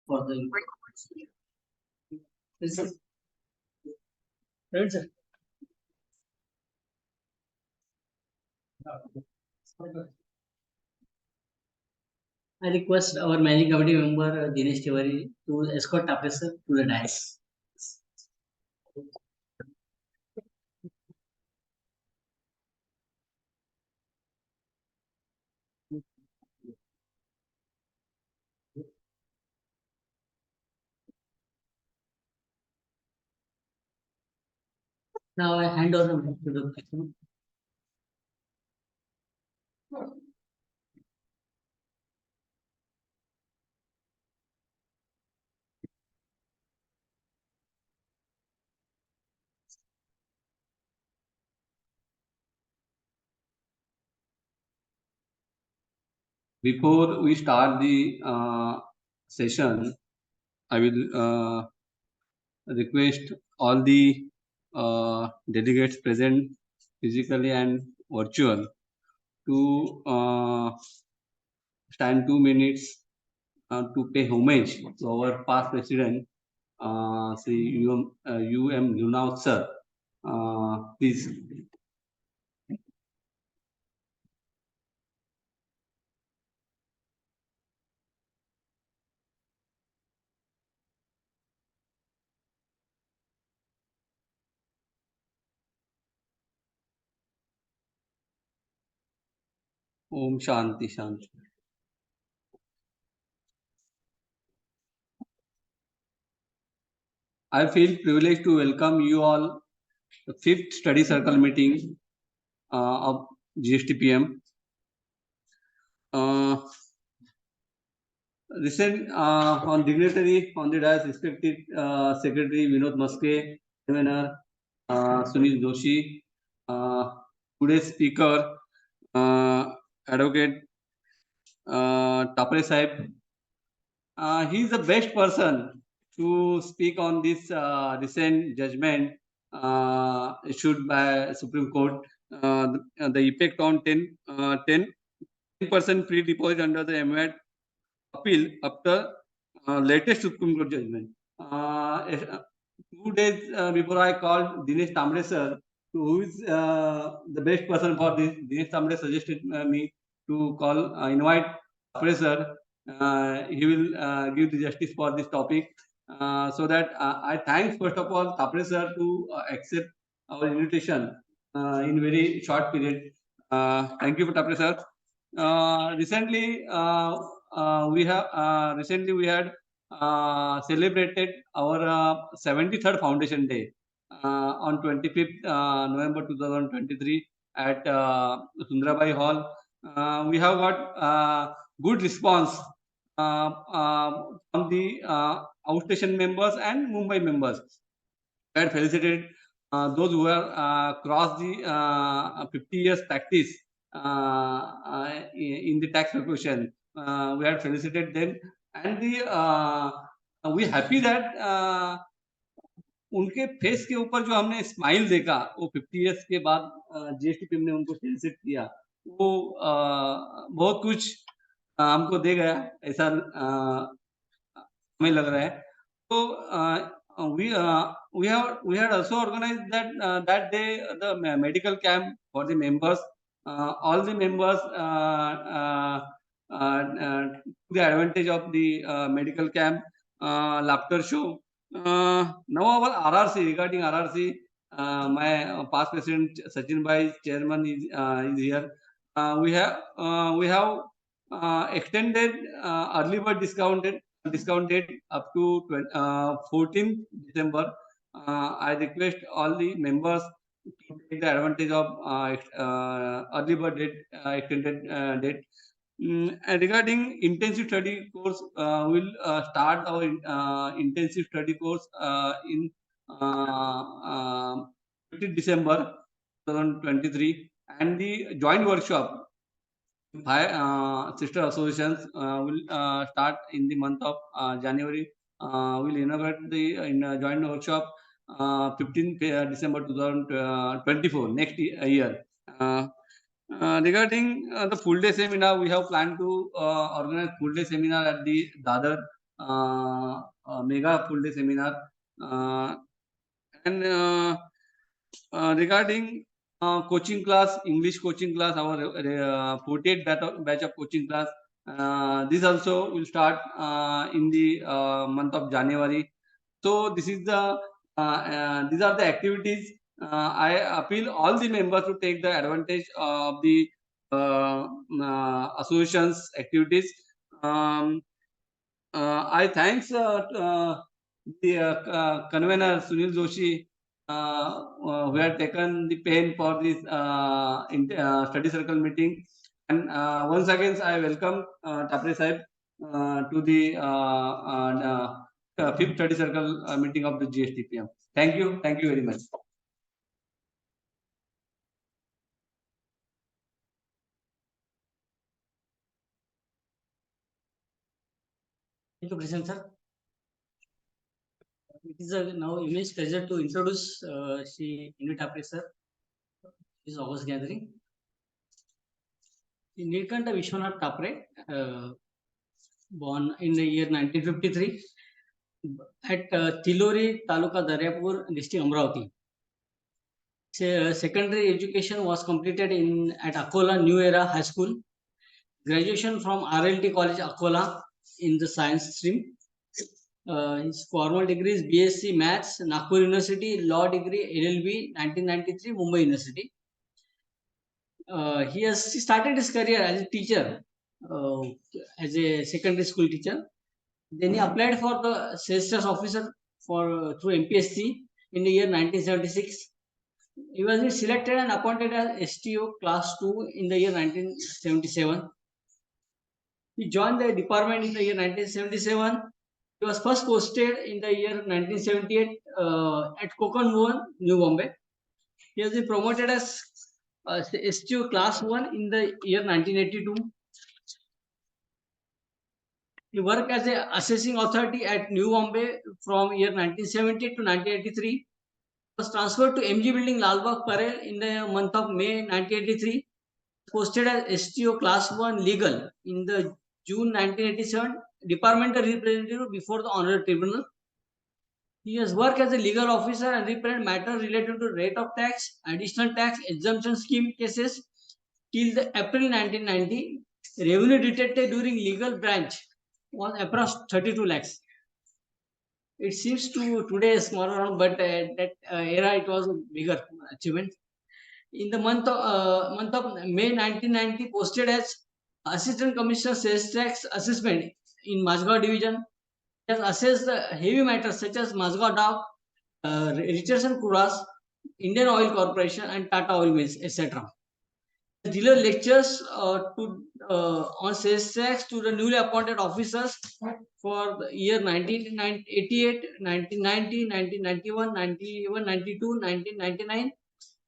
for the this is right, sir. I request our managing committee member Dinesh Tiwari to escort Tapre sir to the dais. Now I hand over the mic to the person. Before we start the session, I will request all the delegates present physically and virtual to stand 2 minutes to pay homage to our past president, Sri U.M. Lunav sir. Please. Om Shanti Shanti. I feel privileged to welcome you all the 5th study circle meeting of GSTPM. Recent on dignitary on the dais, respected Secretary Vinod Maske, Convener Sunil Joshi, today's speaker, Advocate Tapre Sahib. He is the best person to speak on this recent judgment issued by Supreme Court. The effect on 10% free deposit under the MWAT appeal after latest Supreme Court judgment. 2 days before I called Dinesh Tamre sir, who is the best person for this. Dinesh Tamre suggested me to call, invite Tapre sir. He will give the justice for this topic. So that I thank first of all Tapre sir to accept our invitation in very short period. Thank you for Tapre sir. Recently, we had celebrated our 73rd Foundation Day on 25th November 2023 at Sundrabai Hall. We have got good response from the outstation members and Mumbai members. I had felicitated those who have crossed the 50 years practice in the tax preparation. We had felicitated them, and we happy that उनके face के ऊपर जो हमने smile देखा वो 50 years के बाद जीएसटीपीएम ने उनको फेलिसिट KIA, वो बहुत कुछ हमको दे गया ऐसा हमें लग रहा है. तो we had also organized that day the medical camp for the members. All the members took the advantage of the medical camp, laughter show. Now our RRC, regarding RRC, my past president Sachin Bhai, chairman is here. We have extended early bird discount date up to 14th December. I request all the members to take the advantage of early bird date, extended date. And regarding intensive study course, we'll start our intensive study course in 15th December 2023, and the joint workshop 5 sister associations will start in the month of January. We'll inaugurate the joint workshop 15th December 2024, next year. Regarding the full day seminar, we have planned to organize full day seminar at the Dadar mega full day seminar. And regarding coaching class, English coaching class, our 48th batch of coaching class. This also will start in the month of January. So this is these are the activities. I appeal all the members to take the advantage of the association's activities. I thanks the convener Sunil Joshi who had taken the pain for this study circle meeting. And once again, I welcome Tapre Sahib to the fifth study circle meeting of the GSTPM. Thank you very much. Thank you, Prashant sir. It is now immense pleasure to introduce Shri Indu Tapre sir. This August gathering. Nilkanta Vishwanath Tapre, born in the year 1953 at Tilori, Taluka Daryapur, district Amravati. Secondary education was completed at Akola New Era High School. Graduation from RLT College Akola in the science stream. His formal degree is BSc Maths, Nagpur University, Law degree LLB 1993, Mumbai University. He started his career as a teacher, as a secondary school teacher. Then he applied for the sales tax officer through MPSC in the year 1976. He was selected and appointed as STO Class 2 in the year 1977. He joined the department in the year 1977. He was first posted in the year 1978 at Kokon Bhuvan, New Bombay. He has been promoted as STO Class 1 in the year 1982. He worked as an assessing authority at New Bombay from year 1970 to 1983. Was transferred to MG Building, Lalbagh, Parel in the month of May 1983. Posted as STO Class 1 Legal in the June 1987. Departmental representative before the Honorary Tribunal. He has worked as a legal officer and represented matters related to rate of tax, additional tax, exemption scheme cases till the April 1990. Revenue detected during legal branch was approximately 32 lakhs. It seems to today a small amount, but that era it was a bigger achievement. In the month of May 1990, posted as Assistant Commissioner Sales Tax Assessment in Mazgaon Division. He has assessed the heavy matters such as Mazgaon Dock, Richardson Kuras, Indian Oil Corporation, and Tata Oil Mills, etc. Delivered lectures on sales tax to the newly appointed officers for the year 1988, 1990, 1991, 91, 92, 1999.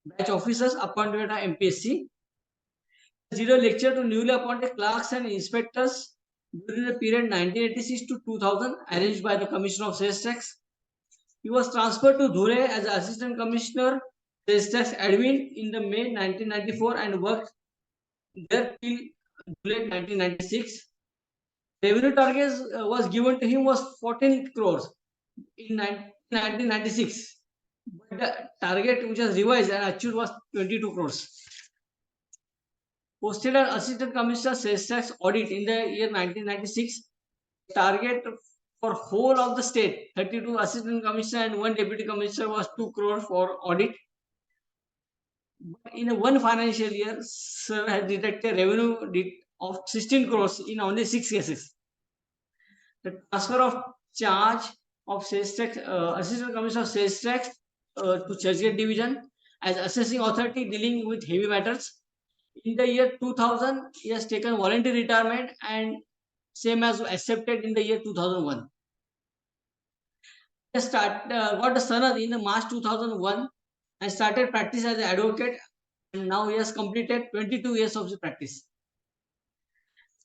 Batch officers appointed by MPSC. Zero lecture to newly appointed clerks and inspectors during the period 1986 to 2000, arranged by the Commissioner of Sales Tax. He was transferred to Dhule as Assistant Commissioner Sales Tax Admin in the May 1994 and worked there till July 1996. Revenue target was given to him was 14 crores in 1996. But the target which was revised and achieved was 22 crores. Posted as Assistant Commissioner Sales Tax Audit in the year 1996. Target for whole of the state, 32 Assistant Commissioner and 1 Deputy Commissioner was 2 crore for audit. But in one financial year, sir has detected revenue of 16 crores in only 6 cases. The transfer of charge of sales tax, Assistant Commissioner of Sales Tax to Churchgate Division as assessing authority dealing with heavy matters. In the year 2000, he has taken voluntary retirement and same as accepted in the year 2001. He got the sanad in March 2001 and started practice as an advocate, and now he has completed 22 years of practice.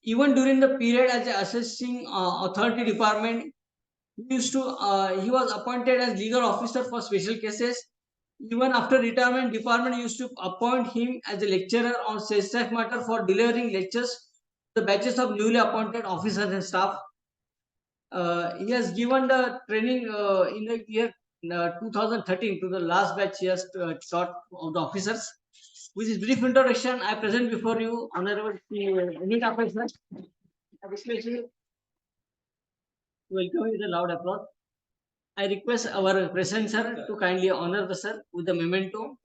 Even during the period as the assessing authority department, he was appointed as legal officer for special cases. Even after retirement, department used to appoint him as a lecturer on sales tax matter for delivering lectures to the batches of newly appointed officers and staff. He has given the training in the year 2013 to the last batch. He has taught of the officers. With this brief introduction, I present before you Honorable Unit Officer. I especially welcome you with a loud applause. I request our President sir to kindly honor the sir with the memento.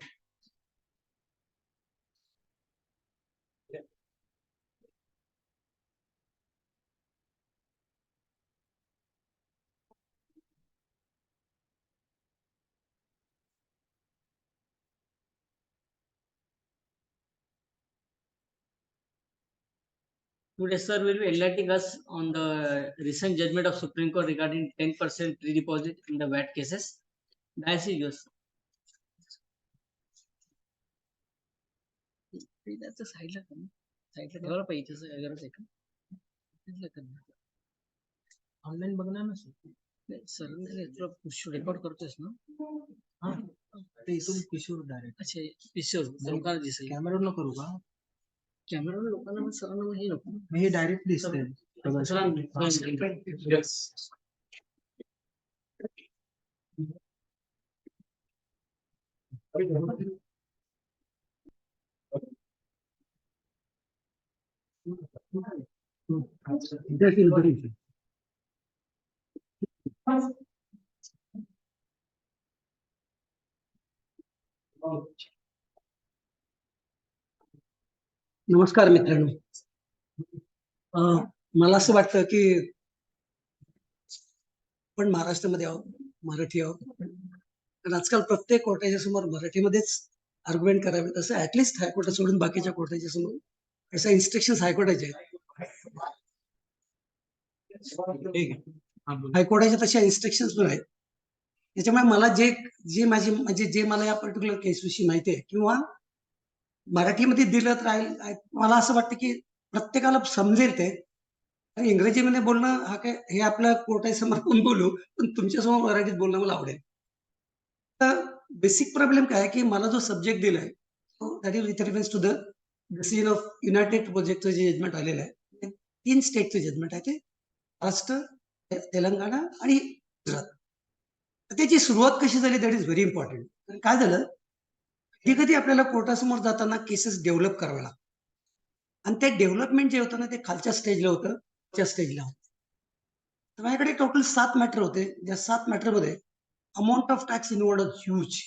Today, sir will be enlightening us on the recent judgment of Supreme Court regarding 10% pre-deposit in the VAT cases. Dice is yours. त्याचं साईडला कर ना. साईडला ठेवायला पाहिजे तसं गरज आहे का? साईडला कर ना. ऑनलाईन बघणार ना सर तुला पुष्य रेकॉर्ड करतोयस ना हा ते इथून पिशूर डायरेक्ट अच्छा पिशूर लोकांना दिसेल कॅमेरावर न करू का कॅमेरावर लोकांना सरांना हे नको मी हे डायरेक्ट दिसतंय नमस्कार मित्रांनो. मला असं वाटतं की आपण महाराष्ट्रामध्ये आहोत, मराठी आहोत. तर आजकाल प्रत्येक कोर्टाच्या समोर मराठीमध्येच आर्ग्युमेंट करावे तसं ऍटलिस्ट हायकोर्ट सोडून बाकीच्या कोर्टाच्या समोर असं इन्स्ट्रक्शन हायकोर्टाचे आहेत. हायकोर्टाच्या तशा इन्स्ट्रक्शन्स पण आहेत. त्याच्यामुळे मला जे माझी म्हणजे जे मला या पर्टिक्युलर केसविषयी माहिती आहे किंवा मराठीमध्ये दिलं तर राहील मला असं वाटतं की प्रत्येकाला समजेल ते. इंग्रजीमध्ये बोलणं हा काय हे आपल्या कोर्टासमोर कोण बोलू पण तुमच्यासमोर मराठीत बोलणं मला आवडेल. तर बेसिक प्रॉब्लेम काय की मला जो सब्जेक्ट दिलाय that is with reference to the decision of united प्रोजेक्टचं जे जजमेंट आलेलं आहे 3 स्टेटचं जजमेंट आहे ते महाराष्ट्र, तेलंगणा आणि गुजरात. त्याची सुरुवात कशी झाली दॅट इज व्हेरी इम्पॉर्टंट. काय झालं कधी आपल्याला कोर्टासमोर जाताना केसेस डेव्हलप कराव्या लागतात आणि ते डेव्हलपमेंट जे होतं ना ते खालच्या स्टेजला होतं वरच्या स्टेजला होतं. तर माझ्याकडे टोटल 7 मॅटर होते. ज्या 7 मॅटरमध्ये amount of tax involved huge.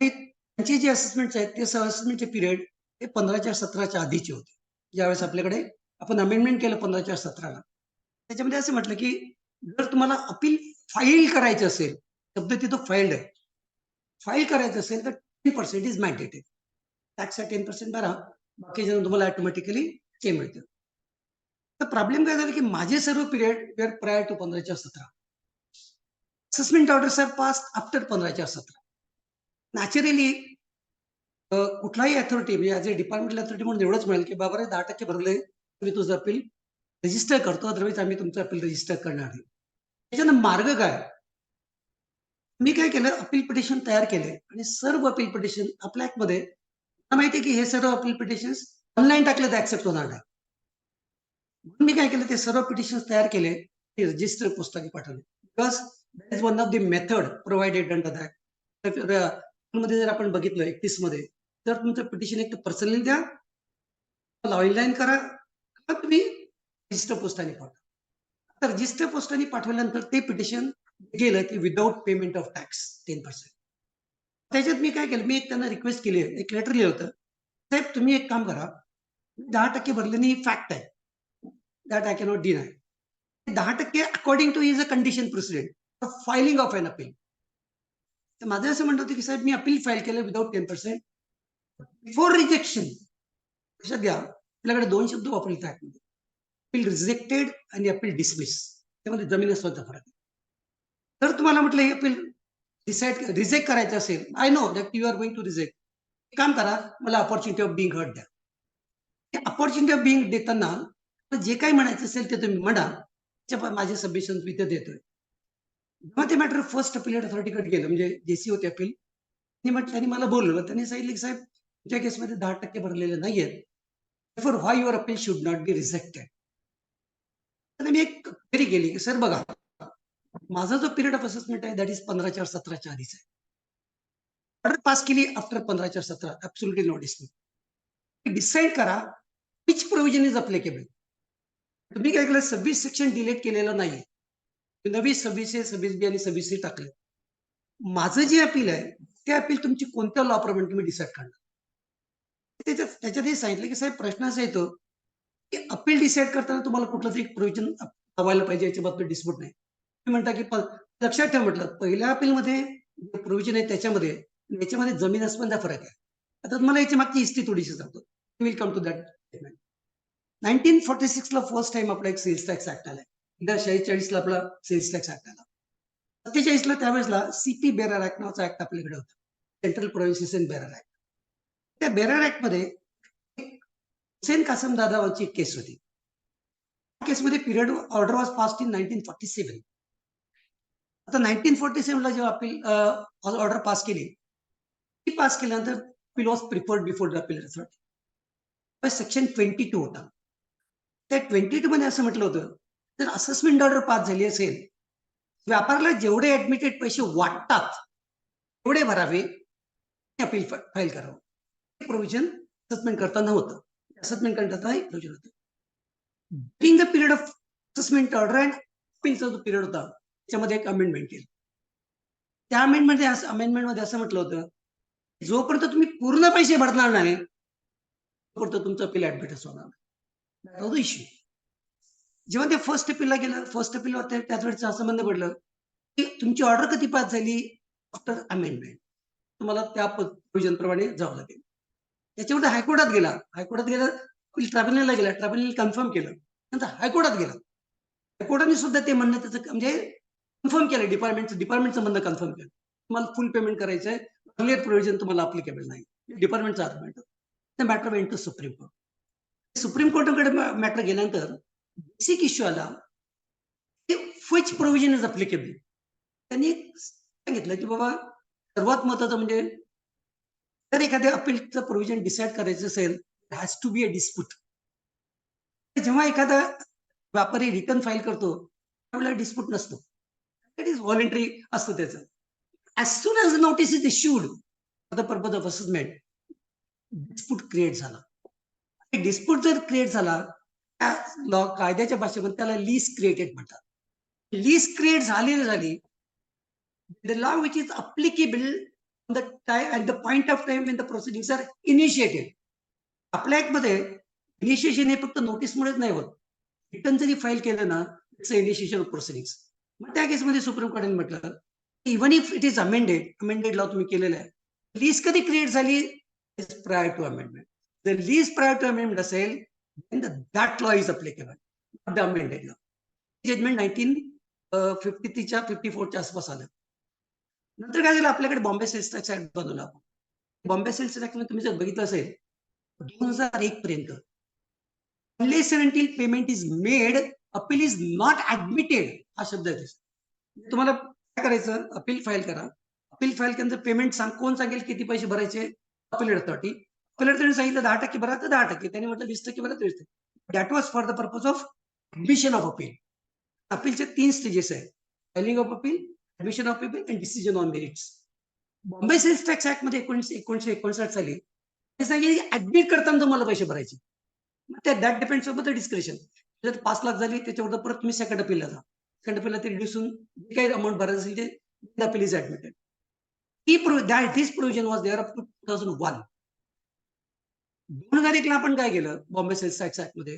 त्यांचे जे असेसमेंट आहेत ते असेसमेंटचे पिरियड हे 15च्या 17च्या आधीचे होते. ज्यावेळेस आपल्याकडे आपण अमेंडमेंट केलं 15च्या 17ला त्याच्यामध्ये असं म्हटलं की जर तुम्हाला अपील फाईल करायचं असेल शब्द तिथं फाईल्ड आहे फाईल करायचं असेल तर 10% इज मॅन्डेटेड. टॅक्स 10% भरा बाकी जण तुम्हाला ऑटोमॅटिकली ते मिळतं. तर प्रॉब्लेम काय झाला की माझे सर्व पिरियड वेअर प्रायर टू 15च्या 17. Assessment orders are passed after 15च्या 17. नॅचरली कुठलाही अथॉरिटी म्हणजे ॲज अ डिपार्टमेंटल अथॉरिटी म्हणून एवढंच मिळेल की बाबा 10% भरले तुम्ही तुझं अपील रजिस्टर करतो अदरवाईज आम्ही तुमचं अपील रजिस्टर करणार नाही. त्याच्यानं मार्ग काय मी काय केलं अपील पिटिशन तयार केले आणि सर्व अपील पिटिशन आपल्या ऍक्टमध्ये मला माहिती आहे की हे सर्व अपील पिटिशन्स ऑनलाईन टाकले तर ऍक्सेप्ट होणार नाही. म्हणून मी काय केलं ते सर्व पिटिशन्स तयार केले ते रजिस्टर पोस्टाने पाठवले because that is one of the method provided under that. मध्ये जर आपण बघितलं 31 मध्ये तर तुमचं पिटिशन एक पर्सनली द्या ऑनलाईन करा किंवा तुम्ही रजिस्टर पोस्टाने पाठवा. तर रजिस्टर पोस्टाने पाठवल्यानंतर ते पिटिशन गेलं की विदाऊट पेमेंट ऑफ टॅक्स 10%. त्याच्यात मी काय केलं मी एक त्यांना रिक्वेस्ट केली एक लेटर लिहिलं होतं साहेब तुम्ही एक काम करा 10% भरल्याने ही फॅक्ट आहे that I cannot deny. 10% according to is a condition precedent filing of an appeal. तर माझं असं म्हणत होतं की साहेब मी अपील फाईल केलं विदाऊट 10% बिफोर रिजेक्शन. लक्षात घ्या आपल्याकडे 2 शब्द वापरले त्या ऍक्टमध्ये अपील रिजेक्टेड आणि अपील डिसमिस त्यामध्ये जमीन असल्याचा फरक आहे. तर तुम्हाला म्हटलं हे अपील रिजेक्ट करायचं असेल I know that you are going to reject. काम करा मला अपॉर्च्युनिटी ऑफ बिंग हर्ट द्या. अपॉर्च्युनिटी ऑफ बिंग देताना जे काही म्हणायचं असेल ते तुम्ही म्हणा माझे सबमिशन मी ते देतोय. जेव्हा ते मॅटर फर्स्ट अपीलेट अथॉरिटीकडे गेलं म्हणजे जेसी होते अपील त्यांनी मला बोललं त्यांनी सांगितलं की साहेब तुमच्या केसमध्ये 10% भरलेले नाहीयेत for why your appeal should not be rejected. तर मी एक क्वेरी केली की सर बघा, माझा जो पिरियड ऑफ असेसमेंट आहे दॅट इज 15/4/17 आधीचा आहे. ऑर्डर पास केली after 15/4/17, absolutely no dispute. Decide करा विच प्रोव्हिजन इज अप्लिकेबल. तुम्ही काय केलं, 26 सेक्शन डिलीट केलेलं नाहीये. 26A, 26B आणि 26C टाकले. माझं जे अपील आहे ते अपील तुमची कोणत्या लॉ प्रमाणे तुम्ही डिसाईड करणार. त्याच्यात हे सांगितलं की साहेब प्रश्न असा येतो की अपील डिसाईड करताना तुम्हाला कुठलं तरी प्रोव्हिजन लावायला पाहिजे, याच्या बाबतीत डिस्प्यूट नाही. तुम्ही म्हणता की लक्षात ठेवा, म्हटलं पहिल्या अपीलमध्ये प्रोव्हिजन आहे त्याच्यामध्ये याच्यामध्ये जमीन आसमानचा फरक आहे. आता तुम्हाला याची मागची हिस्ट्री थोडीशी सांगतो. Will come to that. 1946 ला फर्स्ट टाइम आपला एक सेल्स टॅक्स ऍक्ट आलाय. 46 ला आपला सेल्स टॅक्स ऍक्ट आला. 47 ला त्यावेळेसला सीपी बेरर ऍक्ट नावाचा ऍक्ट आपल्याकडे होता, central provinces in bearer act. त्या बेरर ऍक्ट मध्ये हुसेन कासम दादावांची एक केस होती. केसमध्ये period order was passed in 1947. आता 1947 ला जेव्हा अपील ऑर्डर पास केली, ती पास केल्यानंतर appeal was preferred before the appeal authority. Section 22 होता. त्या 22 मध्ये असं म्हटलं होतं, जर असेसमेंट ऑर्डर पास झाली असेल, व्यापाऱ्याला जेवढे ऍडमिटेड पैसे वाटतात तेवढे भरावे, अपील फाईल करावं. प्रोव्हिजन असेसमेंट करताना होतं. असेसमेंट करताना एक प्रोव्हिजन होतं. During the period of assessment order and अपीलचा जो पिरियड होता त्याच्यामध्ये एक अमेंडमेंट केली. त्या अमेंडमेंटमध्ये असं म्हटलं होतं, जोपर्यंत तुम्ही पूर्ण पैसे भरणार नाही तोपर्यंत तुमचं अपील ऍडमिटच होणार नाही. इश्यू जेव्हा ते फर्स्ट अपीलला गेलं, फर्स्ट अपील त्याच वेळेस असं म्हणणं पडलं की तुमची ऑर्डर कधी पास झाली, आफ्टर अमेंडमेंट तुम्हाला त्या प्रोव्हिजन प्रमाणे जावं लागेल. त्याच्यावर हायकोर्टात गेला, ट्रायब्युनलला गेला, ट्रायब्युनल कन्फर्म केलं, नंतर हायकोर्टात गेला. हायकोर्टाने सुद्धा ते म्हणणं त्याचं म्हणजे कन्फर्म केलं, डिपार्टमेंटचं म्हणणं कन्फर्म केलं, तुम्हाला फुल पेमेंट करायचं आहे, अर्लियर प्रोव्हिजन तुम्हाला अप्लिकेबल नाही. डिपार्टमेंटचा argument. The matter went to Supreme Court. Supreme कोर्टाकडे मॅटर गेल्यानंतर बेसिक इश्यू आला की विच प्रोव्हिजन इज अप्लिकेबल. त्यांनी सांगितलं की बाबा सर्वात महत्वाचं म्हणजे जर एखाद्या अपीलचं प्रोव्हिजन डिसाईड करायचं असेल, has to be a dispute. जेव्हा एखादा व्यापारी रिटर्न फाईल करतो त्यावेळेला डिस्प्यूट नसतो, इट इज व्हॉलेंटरी असतं त्याचं. As soon as notice is issued for the purpose of assessment, dispute create झाला. डिस्प्यूट जर क्रिएट झाला, लॉ कायद्याच्या भाषेमध्ये त्याला लीज क्रिएटेड म्हणतात. लीज क्रिएट झाली, the law which is applicable on the time at the point of time when the proceedings are initiated. आपल्या act मध्ये इनिशिएशन हे फक्त नोटीसमुळेच नाही होत. रिटर्न जरी फाईल केलं ना, इट्स इनिशिएशन ऑफ प्रोसिडिंग्स. मग त्या केसमध्ये सुप्रीम कोर्टाने म्हटलं even if it is amended law तुम्ही केलेलं आहे, लीज कधी क्रिएट झाली, प्रायर टू अमेंडमेंट. जर लीज प्रायर टू अमेंडमेंट असेल, that law is applicable, the amended law. Judgment 1953च्या 54च्या आसपास आलं. नंतर काय झालं, आपल्याकडे बॉम्बे सेल्स टॅक्स ऍक्ट बनवला आपण. बॉम्बे सेल्स टॅक्स मध्ये तुम्ही जर बघितलं असेल 2001 पर्यंत, unless and until payment is made appeal is not admitted हा शब्द आहे. तुम्हाला काय करायचं, अपील फाईल करा. अपील फाईल केल्यानंतर पेमेंट कोण सांगेल किती पैसे भरायचे, अपील अथॉरिटी. अपील अथॉरिटी सांगितलं 10% भरा तर 10%, त्यांनी म्हटलं 20% भरा तर 20%. That was for the purpose of admission of appeal. अपीलचे 3 स्टेजेस आहे, filing of appeal, admission of appeal and decision on merits. Bombay sales tax act मध्ये 1959 साली ते सांगितले ऍडमिट करताना तुम्हाला पैसे भरायचे. That depends on the description. जर 5 लाख झाली त्याच्यावर परत तुम्ही सेकंड अपीलला जा. सेकंड अपीलला ते रिड्यूस होऊन जे काही अमाऊंट भरायचं असेल ते appeal is admitted. This provision was there up to 2001. 2001 ला आपण काय केलं, बॉम्बे सेल्स टॅक्स ऍक्ट मध्ये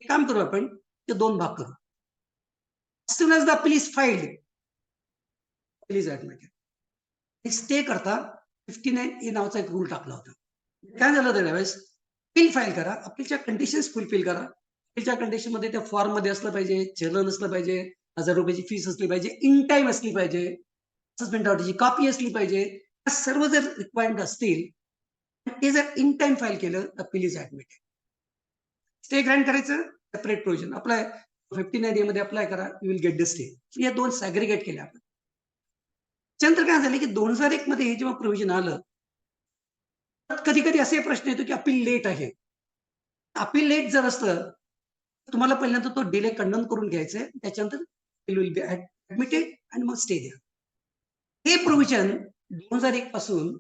काम करू आपण, ते 2 भाग करू. As soon as the appeal is filed, appeal is admitted. Stay करता 59A नावाचा एक रूल टाकला होता. काय झालं होतं त्यावेळेस, अपील फाईल करा, अपीलच्या कंडिशन्स फुलफिल करा. अपीलच्या कंडिशन मध्ये त्या फॉर्म मध्ये असलं पाहिजे, चलन असलं पाहिजे, 1000 रुपयाची फीस असली पाहिजे, इन टाइम असली पाहिजे, असेसमेंट ऑर्डरची कॉपी असली पाहिजे. सर्व जर रिक्वायर्ड असतील ते जर इन टाइम फाईल केलं, appeal is admitted. Stay Grant करायचं, सेपरेट प्रोव्हिजन अप्लाय 59A मध्ये अप्लाय करा, you will get the stay. या 2 सॅग्रिगेट केल्या आपण. त्यानंतर काय झालं की 2001 मध्ये जेव्हा प्रोव्हिजन आलं, कधी कधी असे प्रश्न येतो की अपील लेट आहे. अपील लेट जर असलं तुम्हाला पहिल्यांदा तो डिले कंडम करून घ्यायचा आहे, त्याच्यानंतर विल बी ऍडमिटेड आणि मग स्टे द्या. हे प्रोव्हिजन 2001 पासून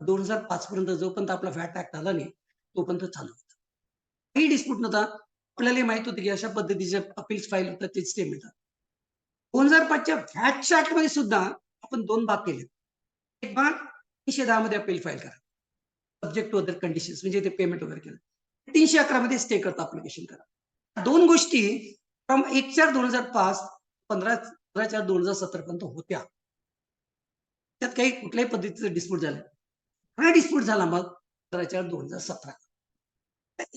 2005 पर्यंत जोपर्यंत आपला फॅट ऍक्ट आला नाही तोपर्यंत चालू होतं. काही डिस्प्यूट नव्हता. आपल्याला माहित होतं की अशा पद्धतीचे अपील्स फाईल होतात ते स्टे मिळतात. 2005च्या फॅटच्या ऍक्ट मध्ये सुद्धा आपण 2 भाग केले. एक भाग 310 मध्ये अपील फाईल करा, सब्जेक्ट टू अदर कंडिशन्स, म्हणजे ते पेमेंट वगैरे केलं. 311 मध्ये स्टे करता अप्लिकेशन करा. 2 गोष्टी फ्रॉम 1/4/2005 15/4/2017 पर्यंत होत्या. त्यात काही कुठल्याही पद्धतीचं डिस्प्यूट झालं. हा डिस्प्यूट झाला मग 15/4/2017.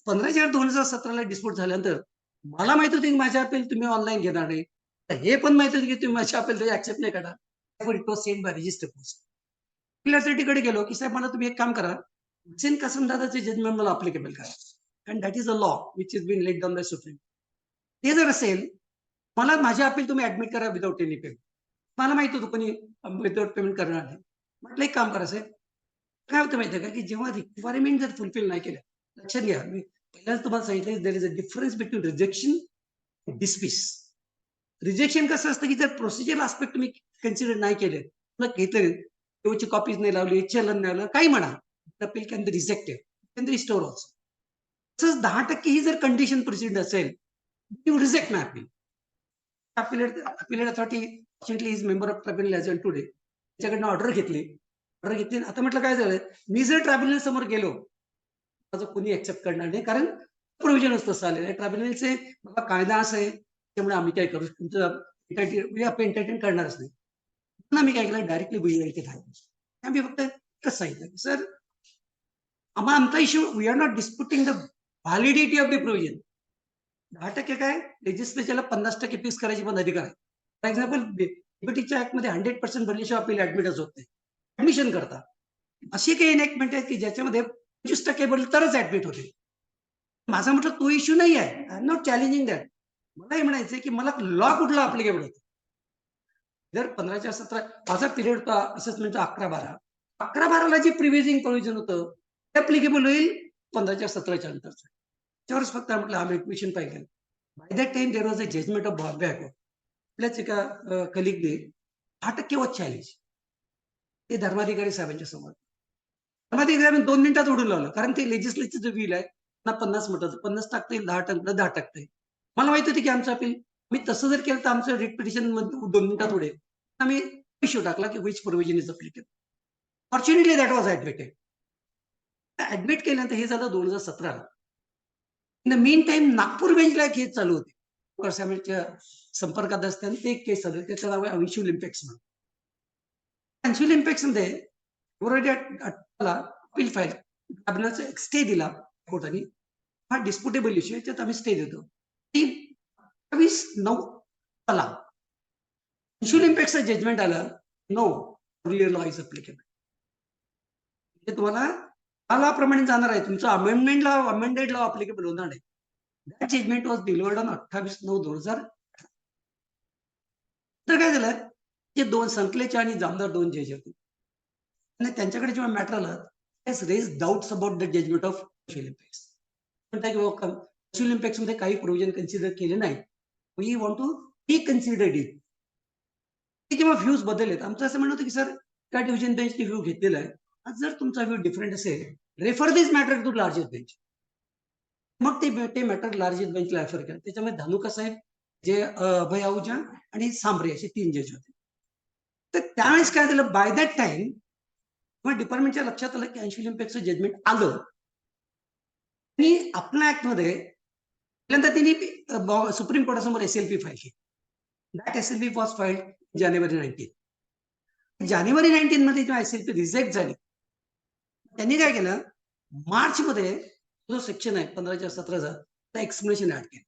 15/4/2017 डिस्प्यूट झाल्यानंतर मला माहित होतं की माझ्या अपील तुम्ही ऑनलाईन घेणार नाही. हे पण माहित होतं की तुम्ही माझ्या अपील ऍक्सेप्ट नाही करणार. It was send by register post. कडे गेलो की साहेब मला तुम्ही एक काम करा, हुसेन कासम दादाचे जजमेंट मला अप्लिकेबल करा. And that is a law which is been laid down by supreme. ते जर असेल, मला माझे अपील तुम्ही ऍडमिट करा विदाउट एनी पेमेंट. मला माहित होतं कोणी विदाउट पेमेंट करणार नाही. म्हटलं एक काम करा साहेब, काय होतं माहितीये का की जेव्हा रिक्वायरमेंट जर फुलफिल नाही केल्या, लक्षात घ्या मी पहिल्याच तुम्हाला सांगितलं there is a difference between rejection dismiss. Rejection कसं असतं की जर प्रोसिजर आस्पेक्ट तुम्ही कन्सिडर नाही केले, तुला घेतले, तेवढी कॉपीज नाही लावली, चलन नाही लावलं, काही म्हणा, appeal can be rejected, can be restore also. तसंच 10% ही जर कंडिशन प्रोसिड असेल, you reject my appeal. Appellate authority fortunately is member of tribunal as on today. त्याच्याकडनं ऑर्डर घेतली. आता म्हटलं काय झालं, मी जर ट्रायब्युनल समोर गेलो, माझं कोणी ऍक्सेप्ट करणार नाही, कारण प्रोव्हिजनच तसं आलेलं आहे. ट्रायब्युनलचे बाबा कायदा असं आहे, त्यामुळे आम्ही काय करू, तुमचं एंटरटेन करणारच नाही. म्हणून आम्ही काय केलं, डायरेक्टली बुजवायचे थांबलो. आम्ही फक्त एकच सांगितलं, सर आमचा issue, we are not disputing the validity of the provision. 10% काय, लेजिस्लेचरला 50% फीस करायची पण अधिकार आहे. फॉर एक्झाम्पल डीबीटीच्या ऍक्ट मध्ये 100% भरल्याशिवाय अपील ऍडमिटच होत नाही. ऍडमिशन करता अशी काही एनेक्टमेंट आहेत की ज्याच्यामध्ये 25% भरले तरच ऍडमिट होते. माझा म्हटलं तो इश्यू नाही आहे, I am not challenging that. मला हे म्हणायचं की मला लॉ कुठला अप्लिकेबल होतो. जर 15/4/17 माझा पिरियड होता असेसमेंटचा 11/12. 11/12ला जे प्रिव्हिजिंग प्रोव्हिजन होतं ते अप्लिकेबल होईल 15/4/17च्या नंतरचं. त्यावरच फक्त म्हटलं आम्ही ऍडमिशन पाहिजे. By that time there was a judgement of Bombay high court. आपल्याच एका कलिगने 10% वॉज चॅलेंज ते धर्माधिकारी साहेबांच्या समोर. धर्माधिकारी 2 मिनिटात उडून लावलं, कारण ते लेजिस्लेचरचं बिल आहे ना, 50 मिनिटाचं 50 टाकता येईल, 10 टाकता येईल. मला माहित होतं की आमचं अपील, मी तसं जर केलं तर आमचं रिट पिटिशन 2 मिनिटात उडेल. आम्ही इश्यू टाकला की which provision is applicable. Fortunately that was admitted. Admit केल्यानंतर हे झालं 2017. In the mean time Nagpur बेंचला एक केस चालू होती. साहेबांच्या संपर्कात असताना ते एक केस चालू आहे, त्याचं नाव आहे अन्शुल इम्पॅक्ट्स म्हणून. अन्शुल इम्पॅक्ट्स मध्ये फेब्रुवारी 18ला अपील फाईल, कॅबिनेटचा एक स्टे दिला कोर्टाने. हा डिस्प्युटेबल इश्यू आहे, त्यात आम्ही स्टे देतो. 23/9 अन्शुल इम्पॅक्टचं जजमेंट आलं, no real law is applicable. म्हणजे तुम्हाला लॉ प्रमाणे जाणार आहे, तुमचं अमेंडेड लॉ अप्लिकेबल होणार नाही. That judgment was delivered on 28/9/2000. तर काय झालं, ते 2 संकलेचे आणि जामदार 2 जज होते आणि त्यांच्याकडे जेव्हा मॅटर आलं, has raise doubts about the judgment of Anshul impacts. म्हणतात की अन्शुल इम्पॅक्ट्स मध्ये काही प्रोव्हिजन कन्सिडर केले नाही, we want to reconsider it. ते जेव्हा व्ह्यूज बदललेत, आमचं असं म्हणणं होतं की सर त्या डिव्हिजन बेंचने व्ह्यू घेतलेला आहे, आज जर तुमचा व्ह्यू डिफरंट असेल, refer this matter to largest bench. मग ते मॅटर लार्जेस्ट बेंचला रेफर केलं. त्याच्यामध्ये धानुका साहेब, जे अभय आहुजा आणि सांबरे असे 3 जज होते. तर त्यावेळेस काय झालं, बाय दॅट टाइम मग डिपार्टमेंटच्या लक्षात आलं की अन्शुल इम्पॅक्टचं जजमेंट आलं आणि आपल्या ऍक्ट मध्ये पहिल्यांदा त्यांनी सुप्रीम कोर्टासमोर एसएलपी फाईल केली. दॅट एसएलपी वॉज फाईल्ड जानेवारी 19. जानेवारी 19 मध्ये जेव्हा एसएलपी रिजेक्ट झाली, त्यांनी काय केलं, मार्च मध्ये जो सेक्शन आहे 15/4/17चा, त्या एक्सप्लेनेशन ऍड केलं.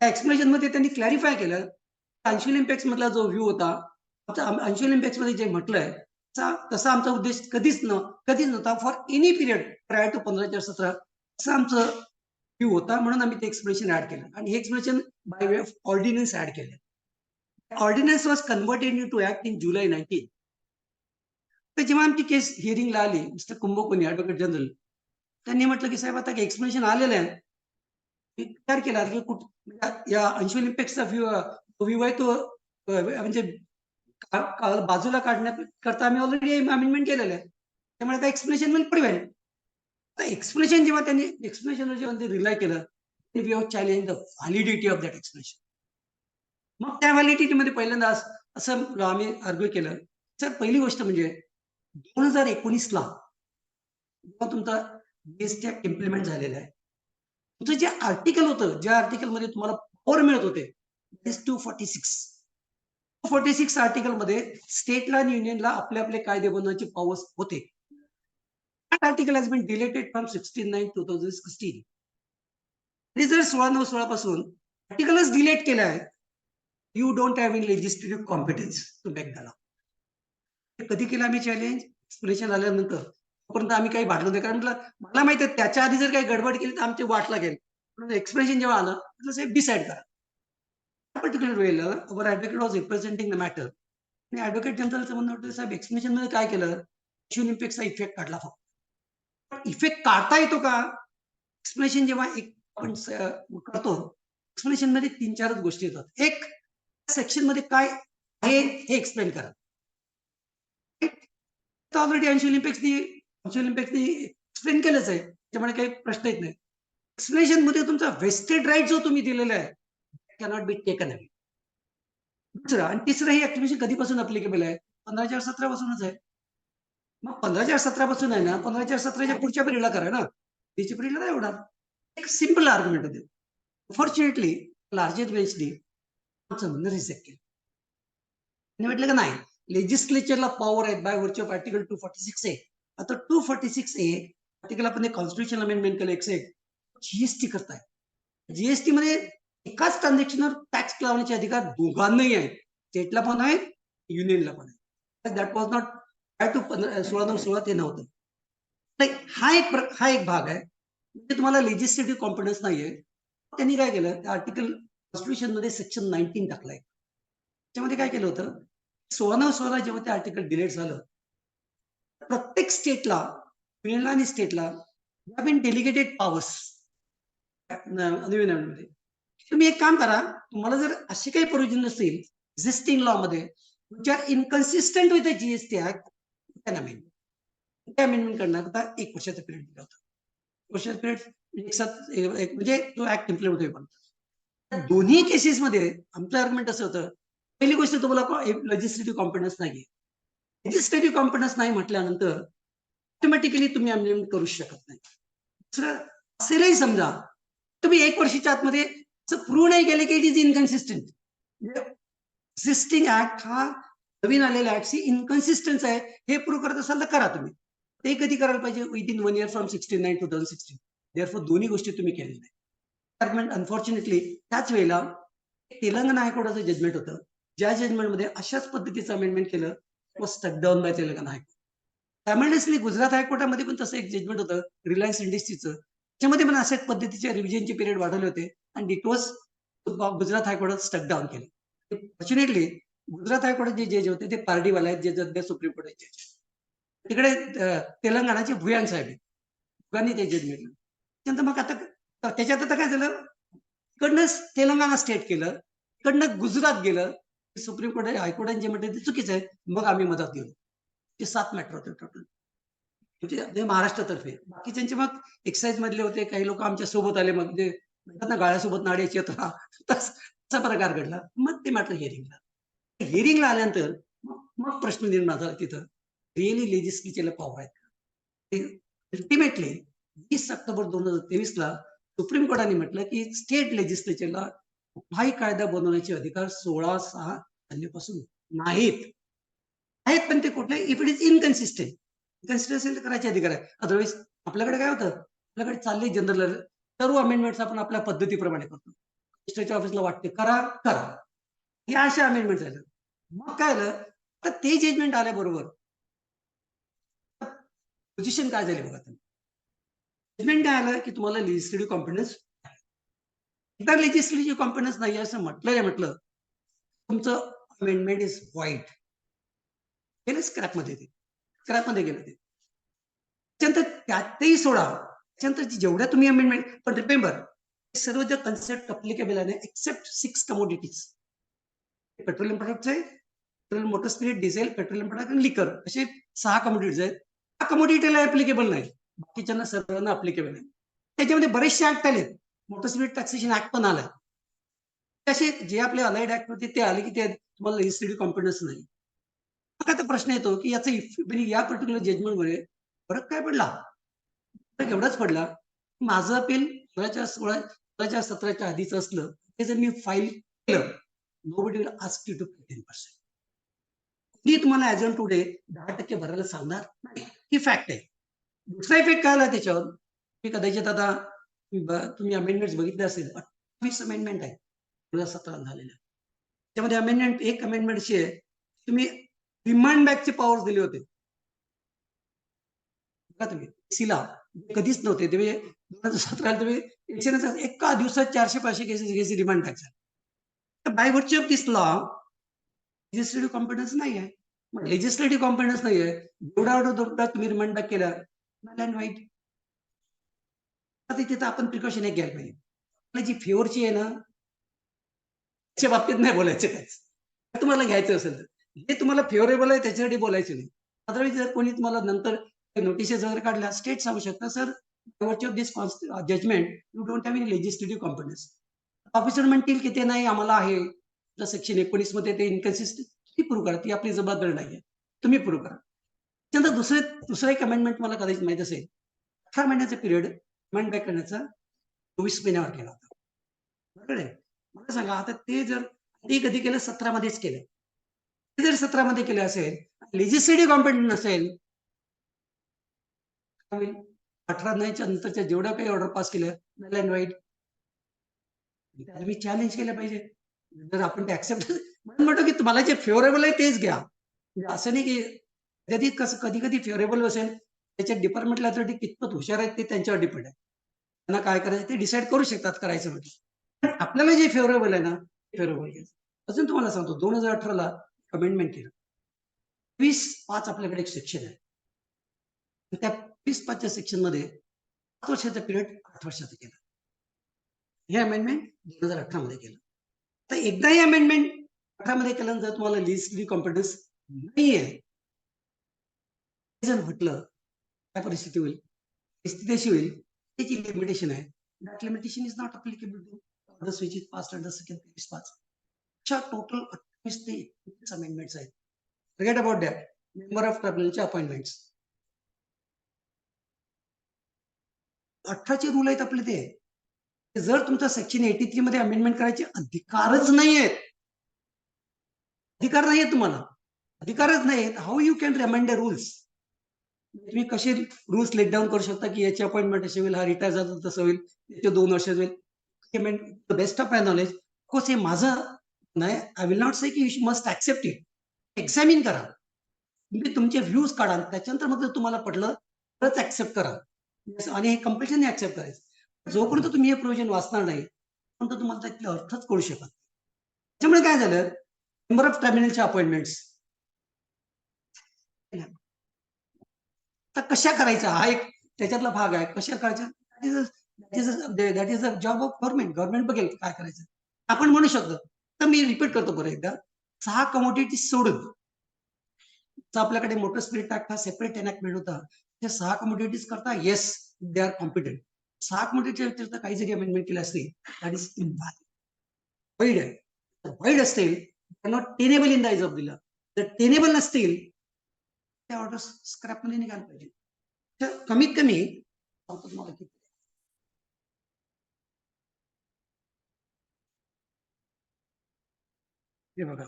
त्या एक्सप्लेनेशन मध्ये त्यांनी क्लॅरिफाय केलं, अन्शुल इम्पॅक्ट मधला जो व्ह्यू होता, अन्शुल इम्पॅक्ट मध्ये जे म्हटलंय तसा आमचा उद्देश कधीच नव्हता for any period prior to 15/4/17 असं आमचं व्ह्यू होता. म्हणून आम्ही ते एक्सप्लेनेशन ऍड केलं आणि हे explanation by way of ordinance add केलं. Ordinance was converted into act in July 19. तर जेव्हा आमची केस हिअरिंगला आली, मिस्टर कुंभकोणी ऍडव्होकेट जनरल, त्यांनी म्हटलं की साहेब आता एक्सप्लेनेशन आलेलं आहे, विचार केला की या अंशुल इम्पॅक्टचा व्ह्यू आहे तो म्हणजे बाजूला काढण्याकरता आम्ही ऑलरेडी अमेंडमेंट केलेलं आहे. त्यामुळे आता एक्सप्लेनेशन विल प्रिव्हेंट. आता एक्सप्लेनेशन जेव्हा त्यांनी रिलाय केलं, we have challenge the validity of that explanation. मग त्या व्हॅलिडिटीमध्ये पहिल्यांदा असं आम्ही आर्ग्यू केलं, सर पहिली गोष्ट म्हणजे 2019ला जेव्हा तुमचा जीएसटी ऍक्ट इम्प्लिमेंट झालेला आहे, तुमचं जे आर्टिकल होतं, ज्या आर्टिकलमध्ये तुम्हाला पॉवर मिळत होते, 246 आर्टिकल मध्ये स्टेटला आणि युनियनला आपले आपले कायदे बनवण्याचे पॉवर्स होते. That article has been deleted from 16/9/2016. आणि जर 16/9/16 पासून आर्टिकलच डिलीट केलं आहे, you don't have in legislative competence to make that. कधी केलं आम्ही चॅलेंज? एक्सप्लेनेशन आल्यानंतर. तोपर्यंत आम्ही काही भांडलो नाही, कारण मला माहिती आहे त्याच्या आधी जर काही गडबड केली तर आमची वाट लागेल. एक्सप्लेनेशन जेव्हा आलं तर साहेब डिसाईड करा. पर्टिक्युलर वेळेला our advocate was representing the matter आणि ऍडव्होकेट जनरलचं म्हणणं होतं, साहेब एक्सप्लेनेशन मध्ये काय केलं, इम्पॅक्टचा इफेक्ट काढला फक्त. इफेक्ट काढता येतो का? एक्सप्लेनेशन जेव्हा आपण करतो, एक्सप्लेनेशन मध्ये 3-4 गोष्टी येतात. एक, सेक्शन मध्ये काय आहे हे एक्सप्लेन करा. ऑलरेडी अंशुल इम्पॅक्टनी एक्सप्लेन केलंच आहे, त्यामुळे काही प्रश्न येत नाही. एक्सप्लेनेशन मध्ये तुमचा वेस्टेड राईट जो तुम्ही दिलेला आहे, कॅनॉट बी टेकन अवे. दुसरं आणि तिसरं, हे ऍक्टिव्हिशन कधीपासून अप्लिकेबल आहे? 15/4/17 पासूनच आहे. मग 15/4/17 पासून आहे ना, 15/4/17च्या पुढच्या पिरियडला करा ना, तिच्या पिरियडला नाही होणार. एक सिम्पल आर्ग्युमेंट होते. अनफॉर्च्युनेटली लार्जर बेंचनी आमचं म्हणणं रिजेक्ट केलं. आणि म्हटलं का नाही, लेजिस्लेचरला पॉवर आहे by virtue of article 246A. आता 246A आर्टिकल आपण कॉन्स्टिट्यूशन अमेंडमेंट केलं 101, जीएसटी करताय. जीएसटी मध्ये एकाच ट्रान्झॅक्शनवर टॅक्स लावण्याचे अधिकार दोघांनाही आहेत, स्टेटला पण आहेत, युनियनला पण आहे. दॅट वॉज नॉट टू 16/9/16 ते नव्हतं. हा एक भाग आहे, म्हणजे तुम्हाला लेजिस्लेटिव्ह कॉम्पिटन्स नाहीये. त्यांनी काय केलं, आर्टिकल कॉन्स्टिट्यूशन मध्ये सेक्शन 19 टाकलाय. त्याच्यामध्ये काय केलं होतं, 16/9/16 जेव्हा ते आर्टिकल डिलीट झालं, प्रत्येक स्टेटला, युनियनला आणि स्टेटला बिन डेलिगेटेड पॉवर्स. मध्ये तुम्ही एक काम करा, तुम्हाला जर असे काही प्रोव्हिजन असतील एक्झिस्टिंग लॉ मध्ये which are inconsistent with the GST act, amendment करण्याकरता 1 वर्षाचा पिरियड दिला होता. वर्षाचा पिरियड म्हणजे तो ऍक्ट इम्प्लिमेंट होईपर्यंत. दोन्ही केसेसमध्ये आमचं आर्ग्युमेंट असं होतं, पहिली गोष्ट तुम्हाला लेजिस्लेटिव्ह कॉम्पिटन्स नाहीये. लेजिस्लेटिव्ह कॉम्पिटन्स नाही म्हटल्यानंतर ऑटोमॅटिकली तुम्ही अमेंडमेंट करू शकत नाही. दुसरं, असेलही समजा तुम्ही 1 वर्षाच्या आतमध्ये प्रूव्ह नाही केले की इट इज इनकन्सिस्टंट. एक्झिस्टिंग ऍक्ट हा नवीन आलेला ऍक्ट इनकन्सिस्टन्स आहे हे प्रूव्ह करत असाल तर करा तुम्ही. ते कधी करायला पाहिजे? Within 1 year from 16/9/2016. देअरफॉर दोन्ही गोष्टी तुम्ही केलेल्या नाही. अनफॉर्च्युनेटली त्याच वेळेला तेलंगणा हायकोर्टाचं जजमेंट होतं, ज्या जजमेंटमध्ये अशाच पद्धतीचं अमेंडमेंट केलं, was stuck down by Telangana high court. Simultaneously Gujarat हायकोर्टामध्ये पण तसं एक जजमेंट होतं रिलायन्स इंडस्ट्रीचं, त्याच्यामध्ये पण अशाच पद्धतीचे रिव्हिजनचे पिरियड वाढवले होते आणि इट वॉज गुजरात हायकोर्टात स्टक डाऊन केलं. फॉर्च्युनेटली गुजरात हायकोर्टाचे जज होते ते पार्टीवाले आहेत, जे सध्या सुप्रीम कोर्टाचे जज. तिकडे तेलंगणाचे भुयान साहेब आहेत, भुयानी ते जजमेंट. त्यानंतर मग आता त्याच्यात आता काय झालं, इकडनं तेलंगणा स्टेट केलं, इकडनं गुजरात गेलं, सुप्रीम कोर्ट हायकोर्टाने जे म्हणते ते चुकीचं आहे, मग आम्ही मदत गेलो. ते 7 मॅटर होते टोटल, म्हणजे महाराष्ट्रातर्फे. बाकीच्यांचे मग एक्साईज मधले होते, काही लोक आमच्या सोबत आले, मग ते म्हणतात ना गाळ्यासोबत नाड्याची होता, तसा प्रकार घडला. मग ते मॅटर हिअरिंगला आल्यानंतर मग प्रश्न निर्माण झाला तिथं, रिअली लेजिस्लेचरला पॉवर आहेत. अल्टिमेटली 20 ऑक्टोबर 2023ला सुप्रीम कोर्टाने म्हटलं की स्टेट लेजिस्लेचरला कुठलाही कायदा बनवण्याचे अधिकार 16/6 सालीपासून नाहीत. पण ते कुठले, इफ इट इज इनकन्सिस्टंट. इनकन्सिस्टंट करायचे अधिकार आहे. अदरवाईज आपल्याकडे काय होतं, आपल्याकडे चालले जनरल सर्व अमेंडमेंट्स आपण आपल्या पद्धतीप्रमाणे करतो. रजिस्ट्रेच्या ऑफिसला वाटते करा. हे अशा अमेंडमेंट झालं. मग काय झालं, तर ते जजमेंट आल्याबरोबर पोझिशन काय झाली बघा. जजमेंट काय आलं की तुम्हाला लेजिस्लेटिव्ह कॉम्पिटन्स, एकदा लेजिस्लेटिव्ह कॉम्पिटन्स नाही असं म्हटलं, तुमचं अमेंडमेंट इज व्हाईट. गेलं स्क्रॅपमध्ये गेलं ते. त्याच्यानंतर त्यातही सोडा, त्याच्यानंतर जेवढ्या तुम्ही अमेंडमेंट, पण रिमेंबर सर्व जे कन्सेप्ट अप्लिकेबल आहे एक्सेप्ट 6 कमोडिटीज. पेट्रोलियम प्रोडक्ट्स आहे, petrol, motor spirit, diesel, petroleum product आणि लिकर असे 6 कमोडिटीज आहेत. हा कमोडिटीला ऍप्लिकेबल नाही, बाकीच्यांना सर्वांना अप्लिकेबल आहे. त्याच्यामध्ये बरेचसे ऍक्ट आले, मोटर स्पिरिट टॅक्सेशन ऍक्ट पण आलाय. असे जे आपले अलाइड ऍक्ट होते ते आले की ते तुम्हाला लेजिस्लेटिव्ह कॉम्पिटन्स नाही. मग आता प्रश्न येतो की याचा म्हणजे या पर्टिक्युलर जजमेंटमध्ये फरक काय पडला? फरक एवढाच पडला, माझं अपील 16च्या आधीच असलं ते जर मी फाईल केलं, nobody will ask you to pay 10%. मी तुम्हाला ऍज ऑन टुडे 10% भरायला सांगणार नाही, ही फॅक्ट आहे. दुसरा इफेक्ट काय आला त्याच्यावर, मी कदाचित आता तुम्ही अमेंडमेंट बघितले असेल, 28 अमेंडमेंट आहे 2017 झालेल्या. त्यामध्ये अमेंडमेंट एक अमेंडमेंट अशी आहे, तुम्ही रिमांड बॅकचे पॉवर्स दिले होते बघा तुम्ही सीला, कधीच नव्हते. तुम्ही 2017 तुम्ही एका दिवसात 400-500 cases remand back. By virtue of this law legislative competence नाही आहे. मग लेजिस्लेटिव्ह कॉम्पिटन्स नाही आहे, जेवढा तुम्ही रिमांड बॅक केला अँड वाईट. आता तिथे आपण प्रिकॉशन एक घ्यायला पाहिजे. आपली जी फेवरची आहे ना त्याच्या बाबतीत नाही बोलायचं काहीच. तुम्हाला घ्यायचं असेल तर जे तुम्हाला फेवरेबल आहे त्याच्यासाठी बोलायचं नाही. अदरवाईज जर कोणी तुम्हाला नंतर नोटिसेस वगैरे काढल्या, स्टेट सांगू शकता sir watch of this judgment you don't have any legislative competence. Officer म्हणतील की ते नाही आम्हाला आहे, सेक्शन 19 मध्ये ते इनकन्सिस्टंट, ती प्रूव्ह करा, ती आपली जबाबदारी नाही आहे, तुम्ही प्रूव्ह करा. त्यानंतर दुसरं एक अमेंडमेंट मला कदाचित माहित असेल, 18 महिन्याचा पिरियड अमेंड बॅक करण्याचा 24 महिन्यावर केला होता. बरोबर आहे. मला सांगा आता ते जर कधी केलं 17 मध्येच केलं, ते जर 17 मध्ये केलं असेल, लेजिस्लेटिव्ह कॉम्पिटन्स नसेल, 18 नाहीच्या नंतरच्या जेवढ्या काही ऑर्डर पास केल्या नल अँड वाईट, मी चॅलेंज केलं पाहिजे. जर आपण ते ऍक्सेप्ट म्हणून म्हणतो की तुम्हाला जे फेवरेबल आहे तेच घ्या. म्हणजे असं नाही की कधी कधी फेवरेबल असेल, त्याच्या डिपार्टमेंटल अथॉरिटी कितपत हुशार आहेत ते त्यांच्यावर डिपेंड आहे. त्यांना काय करायचं ते डिसाईड करू शकतात करायचं म्हणजे. पण आपल्याला जे फेवरेबल आहे ना ते फेवरेबल घ्यायचं. अजून तुम्हाला सांगतो 2018ला अमेंडमेंट केलं, 20(5) आपल्याकडे एक सेक्शन आहे. त्या 20(5)च्या सेक्शन मध्ये 7 वर्षाचा पिरियड 8 वर्षाचा केला. हे अमेंडमेंट 2018 मध्ये केलं. तर एकदा हे अमेंडमेंट 18 मध्ये केल्यानंतर तुम्हाला लेजिस्लेटिव्ह कॉम्पिटन्स नाहीये जर म्हटलं काय परिस्थिती होईल, परिस्थिती अशी होईल त्याची लिमिटेशन आहे. That limitation is not applicable to orders which is passed under section 23(5). अशा टोटल 28 ते 29 अमेंडमेंट्स आहेत. Forget about that. Member of ट्रिब्युनलचे अपॉइंटमेंट्स 18चे रूल आहेत आपले ते. जर तुमचा सेक्शन 83 मध्ये अमेंडमेंट करायचे अधिकारच नाहीयेत, अधिकार नाहीये तुम्हाला, अधिकारच नाहीयेत, how you can amend the rules. तुम्ही कसे रूल्स लेट डाऊन करू शकता की याची अपॉइंटमेंट अशी होईल, हा रिटायर झाला तसं होईल, त्याचे 2 वर्षात होईल. Best of my knowledge course हे माझं नाही. आय विल नॉट से की you must accept it. Examine करा, तुम्ही तुमचे व्ह्यूज काढा, त्याच्यानंतर मग तुम्हाला पटलं तरच ऍक्सेप्ट करा. आणि हे कंपल्शन ऍक्सेप्ट करायचं. जोपर्यंत तुम्ही हे प्रोव्हिजन वाचणार नाही तोपर्यंत तुम्हाला त्यातले अर्थच कळू शकत. त्यामुळे काय झालं, मेंबर ऑफ ट्रिब्युनलचे अपॉइंटमेंट्स तर कशा करायच्या हा एक त्याच्यातला भाग आहे. कशा करायच्या that is a job of government. Government बघेल काय करायचं. आपण म्हणू शकतो. तर मी रिपीट करतो परत एकदा, 6 कमोडिटी सोडून आपल्याकडे मोटर स्पिरिट ऍक्ट हा सेपरेट एनॅक्टमेंट होता. त्या 6 कमोडिटीज करता येस दे आर कॉम्पिटंट. 6 कमोडिटीच्या व्यतिरिक्त काही जरी अमेंडमेंट केली असली दॅट इज वाईड आहे. वाईड असतील not tenable in the eyes of the law. जर टेनेबल नसतील त्या ऑर्डर्स स्क्रॅप मध्ये निघायला पाहिजे. तर कमीत कमी तुम्हाला किती हे बघा,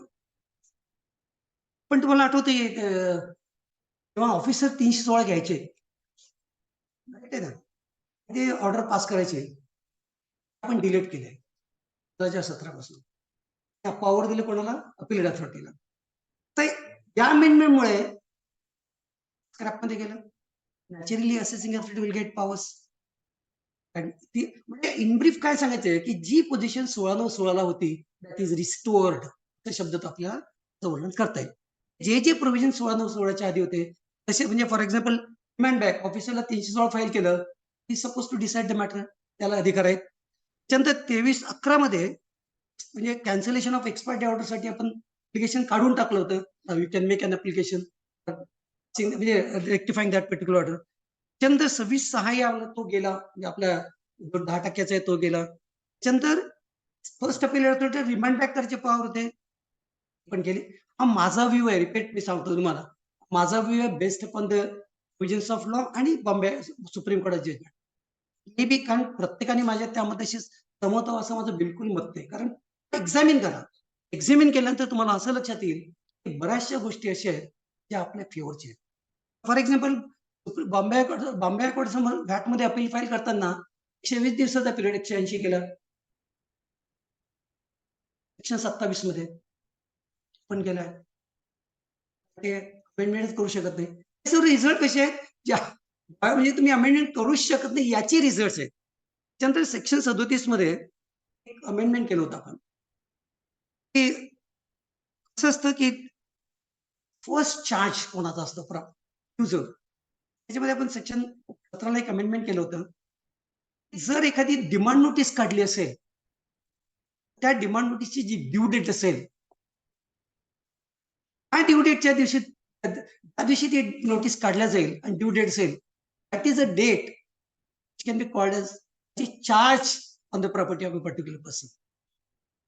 पण तुम्हाला आठवते तेव्हा ऑफिसर 316 घ्यायचे ना, ते ऑर्डर पास करायचे, आपण डिलीट केले 2017 पासून. त्या पॉवर दिले कोणाला, अपील अथॉरिटीला. तर या अमेंडमेंटमुळे स्क्रॅप मध्ये गेलं. Naturally assessing authority will get powers. म्हणजे इन ब्रीफ काय सांगायचंय की जी पोझिशन 16/9/16 होती दॅट इज रिस्टोर्ड. शब्द तो आपल्याला वर्णन करता येईल. जे जे प्रोव्हिजन 16/9/16च्या आधी होते तसे, म्हणजे फॉर एक्झाम्पल रिमांड बॅक ऑफिसरला 316 फाईल केलं, he suppose to decide the matter, त्याला अधिकार आहेत. त्याच्यानंतर 23/11 मध्ये म्हणजे कॅन्सलेशन ऑफ एक्सपायरी ऑर्डर साठी आपण ऍप्लिकेशन काढून टाकलं होतं. You can make an application म्हणजे रेक्टिफाईंग दॅट पर्टिक्युलर ऑर्डर. त्याच्यानंतर 26/6 या तो गेला, म्हणजे आपला जो 10% आहे तो गेला. त्याच्यानंतर first appeal authority remand back करायचे पॉवर होते, पण केले. हा माझा व्ह्यू आहे, रिपीट मी सांगतो तुम्हाला. माझा व्ह्यू आहे based upon the provisions of law आणि Bombay Supreme Court judgment. May be कारण प्रत्येकाने माझ्या त्यामध्ये सहमत व्हावं असं माझं बिलकुल मत नाही. कारण एक्झामिन करा. एक्झामिन केल्यानंतर तुम्हाला असं लक्षात येईल की बऱ्याचशा गोष्टी अशा आहेत ज्या आपल्या फेवरच्या आहेत. फॉर एक्झाम्पल बॉम्बे हायकोर्ट समोर व्हॅट मध्ये अपील फाईल करताना 120 दिवसाचा पिरियड 180 केला. सेक्शन 27 मध्ये पण केलाय. ते अमेंडमेंट करू शकत नाही. रिझल्ट कसे आहेत, म्हणजे तुम्ही अमेंडमेंट करूच शकत नाही याची रिझल्ट आहेत. त्यानंतर सेक्शन 37 मध्ये एक अमेंडमेंट केलं होतं आपण, की असं असतं की फर्स्ट चार्ज कोणाचा असतो युजर. त्याच्यामध्ये आपण सेक्शन 17ला एक अमेंडमेंट केलं होतं. जर एखादी डिमांड नोटीस काढली असेल, त्या डिमांड नोटीसची जी ड्यू डेट असेल, त्या ड्यू डेटच्या दिवशी त्या दिवशी ती नोटीस काढल्या जाईल आणि ड्यू डेट असेल, that is a date can be called as charge on the property of a particular person.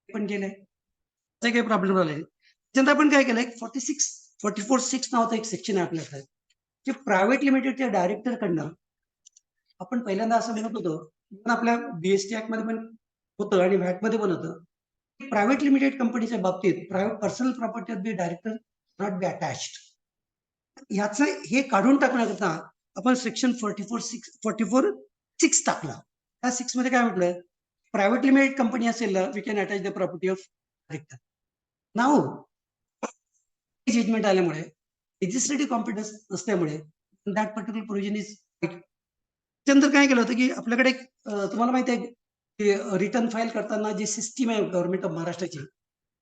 पण केलंय, त्याचा काही प्रॉब्लेम आला नाही. त्यानंतर आपण काय केलंय, 44(6) नावाचं एक सेक्शन आहे आपल्याकडे, जे प्रायव्हेट लिमिटेडच्या डायरेक्टर कडनं आपण पहिल्यांदा असं म्हणत होतो, पण आपल्या बीएसटी ऍक्ट मध्ये पण होतं आणि व्हॅट मध्ये पण होतं, प्रायव्हेट लिमिटेड कंपनीच्या बाबतीत private personal property of the director not be attached. याचं हे काढून टाकण्याकरता आपण सेक्शन 44(6) टाकला. त्या 6 मध्ये काय म्हटलं, प्रायव्हेट लिमिटेड कंपनी असेल ना, we can attach the property of director. नाव जजमेंट आल्यामुळे लेजिस्लेटिव्ह कॉम्पिटन्स नसल्यामुळे दॅट पर्टिक्युलर प्रोव्हिजन इज. त्यानंतर काय केलं होतं की आपल्याकडे तुम्हाला माहिती आहे की रिटर्न फाईल करताना जी सिस्टीम आहे गव्हर्नमेंट ऑफ महाराष्ट्राची,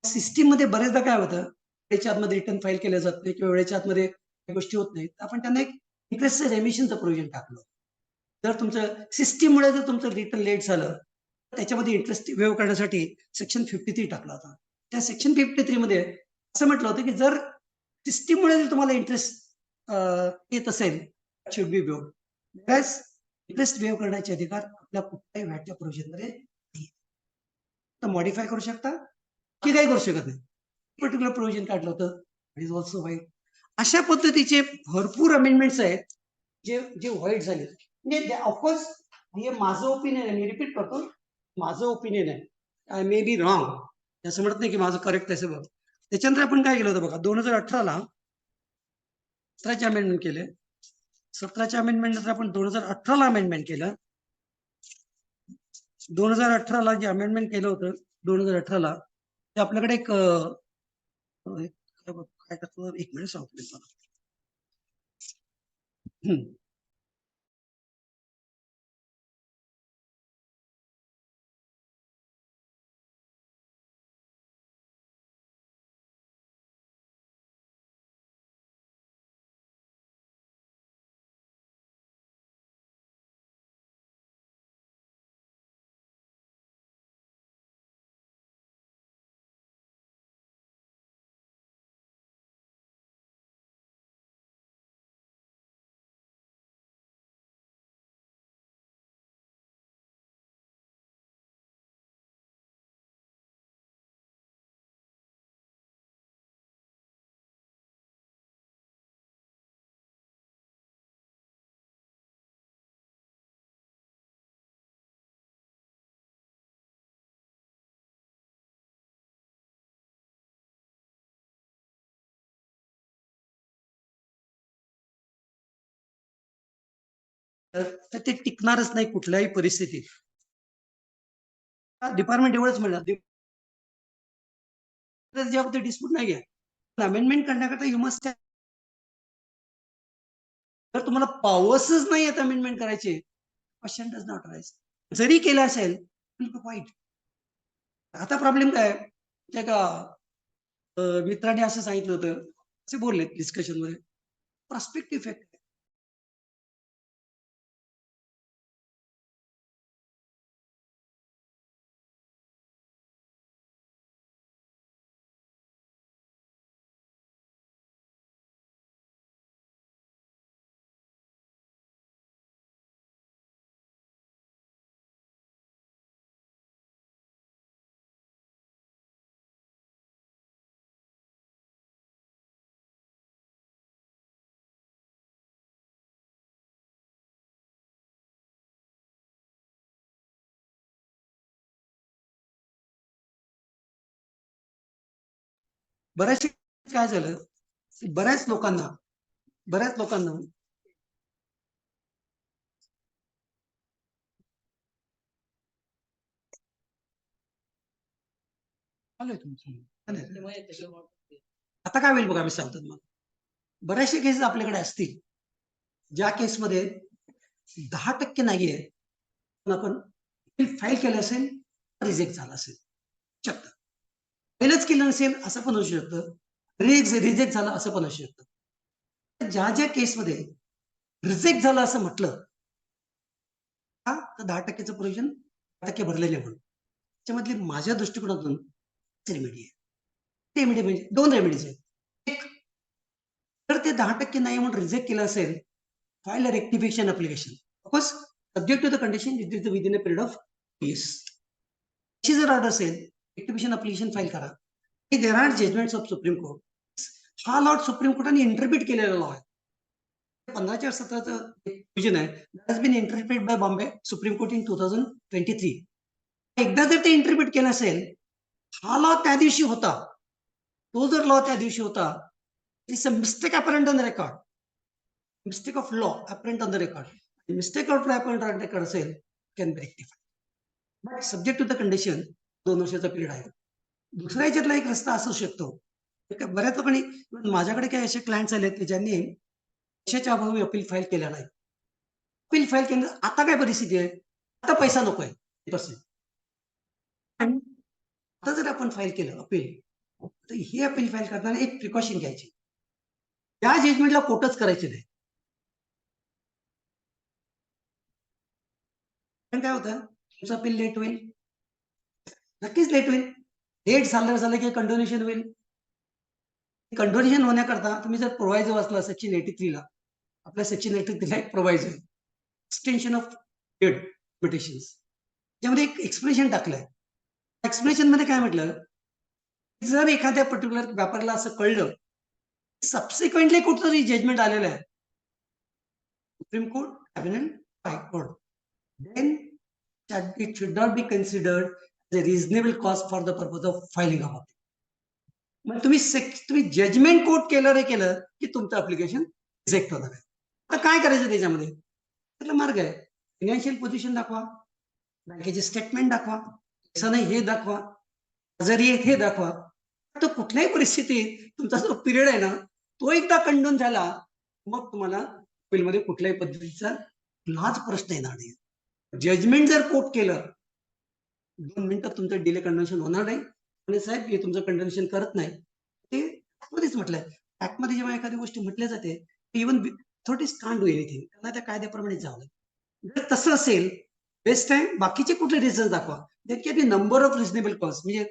सिस्टीम मध्ये बरेचदा काय होतं, वेळेच्या आतमध्ये रिटर्न फाईल केलं जात नाही किंवा वेळेच्या आतमध्ये गोष्टी होत नाहीत. आपण त्यांना एक इंटरेस्ट रेमिशनचं प्रोव्हिजन टाकलं. जर तुमचं सिस्टीममुळे जर तुमचं रिटर्न लेट झालं, त्याच्यामध्ये इंटरेस्ट वेव करण्यासाठी सेक्शन 53 टाकला होता. त्या सेक्शन 53 मध्ये असं म्हटलं होतं की जर सिस्टीममुळे जर तुम्हाला इंटरेस्ट येत असेल, should be waived. Plus interest wave करण्याचे अधिकार आपल्या कुठल्याही व्हॅटच्या प्रोव्हिजन मध्ये नाही. तर मॉडिफाय करू शकता की काही करू शकत नाही. पर्टिक्युलर प्रोव्हिजन काढलं होतं, इट इज ऑल्सो व्हाईट. अशा पद्धतीचे भरपूर अमेंडमेंट्स आहेत जे जे व्हाईट झाले. म्हणजे ऑफकोर्स हे माझं ओपिनियन आहे, मी रिपीट करतो, माझं ओपिनियन आहे. आय मे बी रॉंग, असं म्हणत नाही की माझं करेक्ट आहे सगळं. त्याच्यानंतर आपण काय केलं होतं बघा, 2018ला 17चे अमेंडमेंट केले. 17च्या अमेंडमेंट नंतर आपण 2018ला अमेंडमेंट केलं. 2018ला जे अमेंडमेंट केलं होतं 2018ला, ते आपल्याकडे एक काय करतो, एक मिनिट सांगतो मला. तर ते टिकणारच नाही कुठल्याही परिस्थितीत. डिपार्टमेंट एवढंच म्हणणार, ज्याबद्दल डिस्प्यूट नाही आहे, अमेंडमेंट करण्याकरता यू मस्ट, जर तुम्हाला पॉवर्सच नाही आहेत अमेंडमेंट करायचे, क्वेश्चन डज नॉट राईज. जरी केलं असेल वाईट. आता प्रॉब्लेम काय, त्या का मित्राने असं सांगितलं होतं, असे बोलले डिस्कशन मध्ये, प्रॉस्पेक्ट इफेक्ट. बऱ्याचशा काय झालं, बऱ्याच लोकांना आलंय तुमचं. आलंय. आता काय होईल बघा, मी सांगतो तुम्हाला. बऱ्याचशा केसेस आपल्याकडे असतील ज्या केसमध्ये 10% नाहीये, पण आपण फाईल केलं असेल, रिजेक्ट झाला असेल शकतं. फाईलच केलं नसेल असं पण होऊ शकतं, रिजेक्ट झालं असं पण असू शकतं. ज्या ज्या केसमध्ये रिजेक्ट झालं असं म्हटलं का, तर 10%चं प्रोव्हिजन 10% भरलेले म्हणून त्याच्यामधली माझ्या दृष्टिकोनातून रेमेडी आहे. रेमेडी म्हणजे 2 रेमेडीज आहेत. एक, तर ते 10% नाही म्हणून रिजेक्ट केलं असेल, file a rectification application. Of course subject to the condition within a period of years. अशी जर ऑर्डर असेल, रेक्टिफिकेशन ॲप्लिकेशन फाईल करा. There are judgments of Supreme Court. हा लॉ सुप्रीम कोर्टाने इंटरप्रिट केलेला लॉ आहे. 15च्या 17चं प्रोव्हिजन आहे. That has been interpreted by Bombay Supreme Court in 2023. एकदा जर ते इंटरप्रिट केलं असेल, हा लॉ त्या दिवशी होता, तो जर लॉ त्या दिवशी होता, it's a mistake apparent on the record. Mistake of law apparent on the record. Mistake of law apparent on record असेल, can be rectified. But subject to the condition 2 वर्षाचा पिरियड आहे. दुसरा याच्यातला एक रस्ता असू शकतो. बऱ्याच लोकांनी, माझ्याकडे काही असे क्लायंट्स आलेत की ज्यांनी पैशाच्या अभावी अपील फाईल केल्या नाही. अपील फाईल केलं, आता काय परिस्थिती आहे, आता पैसा नकोय 1%. आता जर आपण फाईल केलं अपील, तर हे अपील फाईल करताना एक प्रिकॉशन घ्यायची, त्या जजमेंटला कोर्टच करायचे नाही. पण काय होतं, तुमचं अपील लेट होईल, नक्कीच लेट होईल. लेट झालं की कंडोनेशन होईल. कंडोनेशन होण्याकरता तुम्ही जर प्रोव्हायझर वाचला सेक्शन 83 ला, आपल्या सेक्शन 83 ला एक प्रोव्हायझर एक्सटेन्शन ऑफ डेट लिमिटेशन्स, त्यामध्ये एक एक्सप्रेशन टाकलंय. एक्सप्रेशन मध्ये काय म्हटलं, जर एखाद्या पर्टिक्युलर व्यापाऱ्याला असं कळलं, सबसिक्वेंटली कुठतरी जजमेंट आलेलं आहे, supreme court, cabinet, high court, then it should not be considered as a reasonable cause for the purpose of filing a appeal. मग तुम्ही जजमेंट कोर्ट केलं की तुमचं ऍप्लिकेशन रिजेक्ट होणार आहे. आता काय करायचं त्याच्यामध्ये, त्यातला मार्ग आहे. फायनान्शियल पोझिशन दाखवा, बँकेचे स्टेटमेंट दाखवा, असं नाही हे दाखवा, जरी हे दाखवा. तर कुठल्याही परिस्थितीत तुमचा जो पिरियड आहे ना, तो एकदा कंडोन झाला, मग तुम्हाला अपीलमध्ये कुठल्याही पद्धतीचा लाच प्रश्न येणार नाही. जजमेंट जर कोर्ट केलं, 2 मिनिटात तुमचं डिले कंडोनेशन होणार नाही. आणि साहेब हे तुमचं कंडोनेशन करत नाही, ते मध्येच म्हटलंय. ऍक्टमध्ये जेव्हा एखादी गोष्ट म्हटली जाते, इव्हन थोडीच कांट डू एनिथिंग, त्यांना त्या कायद्याप्रमाणे जावं. जर तसं असेल, बेस्ट आहे बाकीचे कुठले रिझन दाखवा. देट can be number of reasonable cause. म्हणजे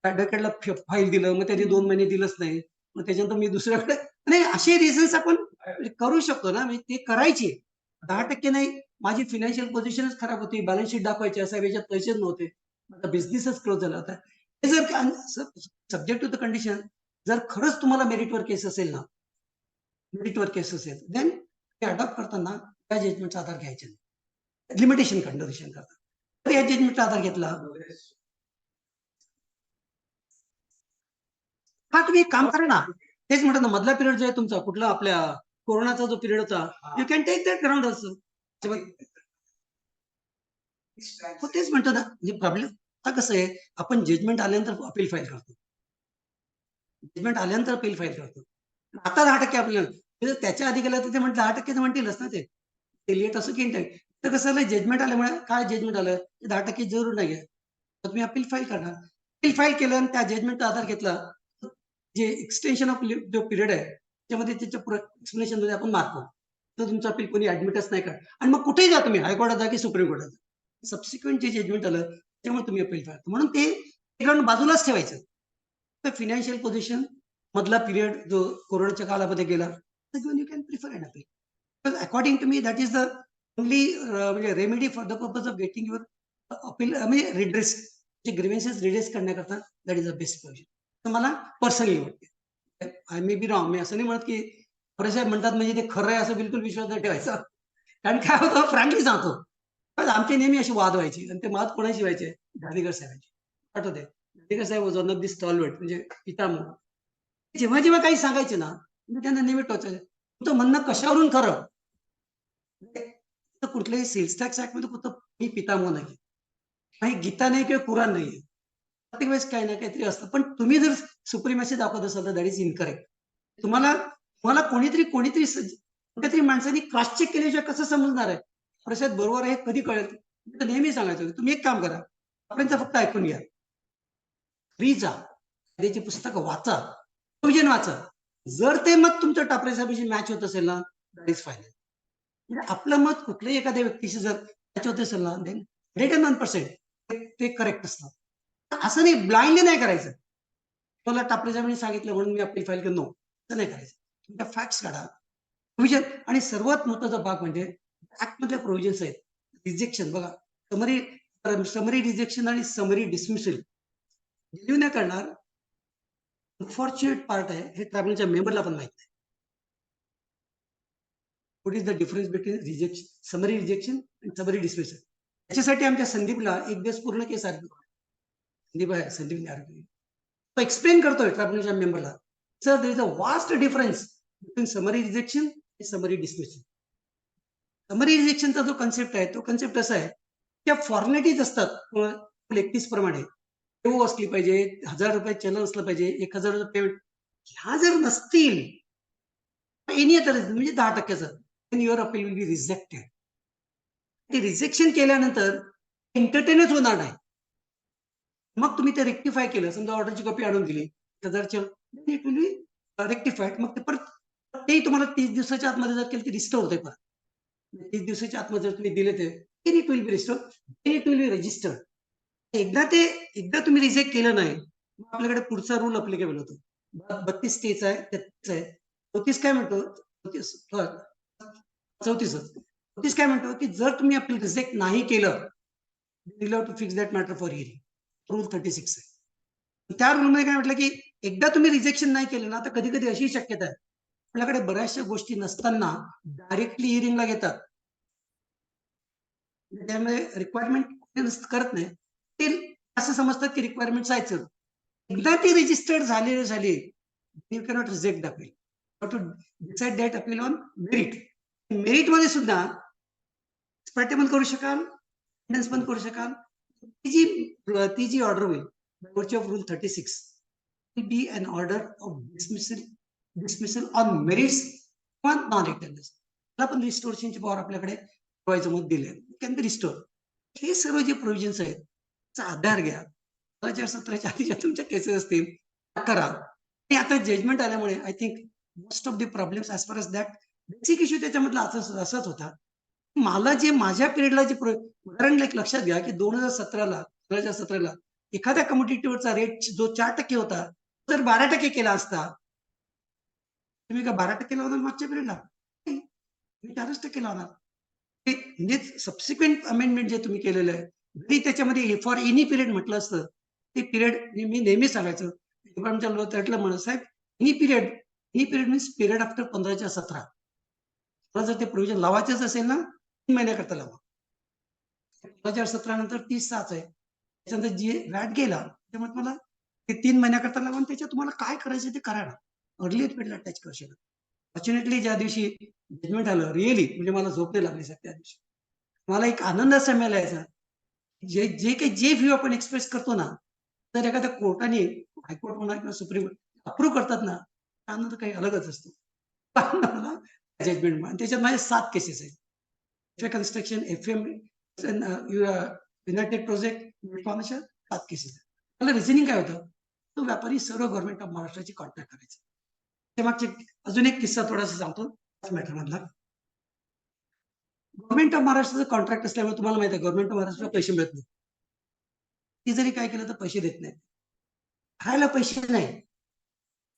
ऍडव्होकेटला फाईल दिलं, मग त्यांनी 2 महिने दिलंच नाही, मग त्याच्यानंतर मी दुसऱ्याकडे, नाही असे रिझन्स आपण करू शकतो ना, म्हणजे ते करायचे. 10% नाही, माझी फायनान्शियल पोझिशनच खराब होती, बॅलन्स शीट दाखवायची, असा याच्यात पैसेच नव्हते, माझा बिझनेसच क्लोज झाला होता. हे जर सब्जेक्ट टू द कंडिशन, जर खरंच तुम्हाला मेरिटवर केस असेल ना, मेरिटवर केस असेल, देन ते अडॉप्ट करताना त्या जजमेंटचा आधार घ्यायचा नाही. लिमिटेशन कंडोनेशन करतात. तर या जजमेंटचा आधार घेतला, हा तुम्ही एक काम करा ना, तेच म्हणतात ना, मधला पिरियड जो आहे तुमचा, कुठला आपल्या कोरोनाचा जो पिरियड होता, you can take that ground also. हो तेच म्हणतो ना, म्हणजे प्रॉब्लेम आता कसं आहे, आपण जजमेंट आल्यानंतर अपील फाईल करतो, जजमेंट आल्यानंतर अपील फाईल करतो. आता 10% आपल्याला, त्याच्या आधी गेलं तर ते म्हणते 10% म्हणतीलच ना, ते लेट असं की तर कसं झालं, जजमेंट आल्यामुळे काय जजमेंट आलं, 10% जरूर नाही आहे, तर तुम्ही अपील फाईल करणार. अपील फाईल केलं आणि त्या जजमेंटचा आधार घेतला, जे एक्सटेन्शन ऑफ जो पिरियड आहे त्यामध्ये त्याच्या एक्सप्लेनेशन मध्ये आपण मार्क करू, तर तुमचं अपील कोणी ऍडमिटच नाही करत. आणि मग कुठेही जा तुम्ही, हायकोर्टात जा की सुप्रीम कोर्टात जा, सबसिक्वेंट जे जजमेंट आलं त्यामुळे तुम्ही अपील फाईल, म्हणून ते बाजूलाच ठेवायचं. तर फायनान्शियल पोझिशन मधला पिरियड जो कोरोनाच्या काळामध्ये गेला, you can prefer an appeal. According to me that is the only म्हणजे remedy for the purpose of getting your appeal, म्हणजे रिड्रेस, जे ग्रीव्हन्सेस रिड्रेस करण्याकरता that is the best provision. तर मला पर्सनली वाटते. आय मे बी रॉंग, मी असं नाही म्हणत की साहेब म्हणतात म्हणजे ते खरं आहे असं बिलकुल विश्वास नाही ठेवायचा. कारण काय होतं, फ्रँकली सांगतो, आमचे नेहमी अशी वाद व्हायची, आणि ते वाद कोणाशी व्हायचे, गांधीकर साहेबांची. आठवते, गांधीकर साहेब was one of the stalwart, म्हणजे पितामह. जेव्हा जेव्हा काही सांगायचे ना, मी त्यांना नेहमी टोचायचे. तुमचं म्हणणं कशावरून खरं? तर कुठल्याही सेल्स टॅक्स ऍक्ट मध्ये फक्त मी पितामह नाही, काही गीता नाही किंवा कुराण नाहीये. प्रत्येक वेळेस काही ना काहीतरी असतं. पण तुम्ही जर सुप्रिमॅसी दाखवत असाल तर दॅट इज इनकरेक्ट. तुम्हाला तुम्हाला कोणीतरी कोणत्यातरी माणसाने क्रॉस चेक केल्याशिवाय कसं समजणार आहे प्रसाद बरोबर आहे कधी कळेल? मी तर नेहमी सांगायचो तुम्ही एक काम करा, आपल्याच फक्त ऐकून घ्या. फ्री जा, कायद्याची पुस्तकं वाचा, प्रोव्हिजन वाचा. जर ते मत तुमच्या टापरे साहेबांशी मॅच होत असेल ना, दॅट इज फायनल. म्हणजे आपलं मत कुठल्याही एखाद्या व्यक्तीशी जर मॅच होत असेल ना, देन 101% ते करेक्ट असतं. असं नाही, ब्लाइंडली नाही करायचं. मला टापरे साहेबांनी सांगितलं म्हणून मी आपली फाईल केलं, नो, असं नाही करायचं. तुमच्या फॅक्ट्स काढा, प्रोव्हिजन. आणि सर्वात महत्वाचा भाग म्हणजे ऍक्ट मधले प्रोव्हिजन्स आहेत. रिजेक्शन बघा, समरी समरी रिजेक्शन आणि समरी डिसमिसल रिव्ह्यू नाही करणार. अनफॉर्च्युनेट पार्ट आहे, हे ट्रायब्युनलच्या मेंबरला पण माहित नाही. What is the difference between rejection, summary rejection आणि समरी डिसमिसल? त्याच्यासाठी आमच्या संदीपला एक दिवस पूर्ण केस आर्ग्यू संदीपने आर्ग्यू तो एक्सप्लेन करतोय ट्रायब्युनलच्या मेंबरला. Sir, there is a vast difference between summary rejection आणि समरी डिसमिसल. समरी रिजेक्शनचा जो कन्सेप्ट आहे तो कन्सेप्ट असा आहे, त्या फॉर्मॅलिटीज असतात 31 प्रमाणे. ठेव असली पाहिजे, 1000 रुपये चलन असलं पाहिजे, 1000 रुपये पेमेंट. ह्या जर नसतील, एनी अदर म्हणजे 10%चं, your appeal will be rejected. ते रिजेक्शन केल्यानंतर एंटरटेनच होणार नाही. मग तुम्ही ते रेक्टिफाय केलं, समजा ऑर्डरची कॉपी आणून दिली 1000च्या, इट विल बी रेक्टिफाईड. मग ते परत तेही तुम्हाला 30 दिवसाच्या आतमध्ये जर केलं ते रिस्टोर होते परत. 30 दिवसाच्या आतमध्ये जर तुम्ही दिले ते it will be restore, it will be registered. एकदा तुम्ही रिजेक्ट केलं नाही, मग आपल्याकडे पुढचा रूल अप्लिकेबल होतो. 32 तेच आहे, 33 आहे. 34 काय म्हणतो, 34 काय म्हणतो की जर तुम्ही अपील रिजेक्ट नाही केलं, to fix that matter for hearing. Rule 36 आहे. त्या रूलमध्ये काय म्हटलं की एकदा तुम्ही रिजेक्शन नाही केलं ना, तर कधी कधी अशी शक्यता आहे आपल्याकडे बऱ्याचशा गोष्टी नसताना डायरेक्टली हिअरिंगला घेतात. त्यामुळे रिक्वायरमेंट करत नाही, ते असं समजतात की रिक्वायरमेंट आहेच. एकदा ती रजिस्टर्ड झाली, you cannot reject the appeal, to decide that appeal on merit. Merit मध्ये सुद्धा एक्सपर्टेबल करू शकाल, पण करू शकाल. ती जी ऑर्डर होईल virtue of rule 36 will be an order of dismissal on merits or non-attendance. त्याला पण रिस्टोरेशनची पॉवर आपल्याकडे ठेवायचं मत दिले, कॅन बी रिस्टोर. हे सर्व जे प्रोव्हिजन्स आहेत त्याचा आधार घ्या. 2017च्या आधीच्या तुमच्या केसेस असतील करा. आणि आता जजमेंट आल्यामुळे I think most of the problems as far as that basic issue त्याच्यामधला असाच होता. मला जे माझ्या पिरियडला जे उदाहरण एक लक्षात घ्या की 2017ला एखाद्या कमोडिटीवरचा रेट जो 4% होता, जर 12% केला असता, तुम्ही का 12% लावणार मागच्या पिरियडला? 4% लावणार. म्हणजे सबसिक्वेंट अमेंडमेंट जे तुम्ही केलेलं आहे, जरी त्याच्यामध्ये फॉर एनी पिरियड म्हटलं असतं, ते पिरियड मी नेहमी सांगायचो डिपार्टमेंटच्या म्हणत साहेब, any period means period after 15/17. जर ते प्रोव्हिजन लावायचंच असेल ना, 3 महिन्याकरता लावा. 2017 नंतर 30/6 आहे. त्याच्यानंतर जे व्हॅट गेला, त्यामुळे तुम्हाला ते 3 महिन्याकरता लावा आणि त्याच्यात तुम्हाला काय करायचं ते करा ना. अर्ली पिरियडला अटॅच करू शकता. फॉर्च्युनेटली ज्या दिवशी जजमेंट आलं, रिअली म्हणजे मला झोप नाही लागली साहेब त्या दिवशी. मला एक आनंद असा मिळायचा, जे व्ह्यू आपण एक्सप्रेस करतो ना, तर एखाद्या कोर्टाने, हायकोर्ट म्हणा किंवा सुप्रीम अप्रूव्ह करतात ना, आनंद काही अलगच असतो. जजमेंट आणि त्याच्यात माझे 7 केसेस आहेत. Construction, FM, United project, 7 cases आहेत. मला रिझनिंग काय होतं, तो व्यापारी सर्व गव्हर्नमेंट ऑफ महाराष्ट्राची कॉन्ट्रॅक्ट करायचा. त्यामागचे अजून एक किस्सा थोडासा सांगतो मॅटर मधला. गव्हर्नमेंट ऑफ महाराष्ट्राचं कॉन्ट्रॅक्ट असल्यामुळे तुम्हाला माहिती आहे गव्हर्नमेंट ऑफ महाराष्ट्राला पैसे मिळत नाही. ती जरी काय केलं तर पैसे देत नाहीत. खायला पैसे नाही.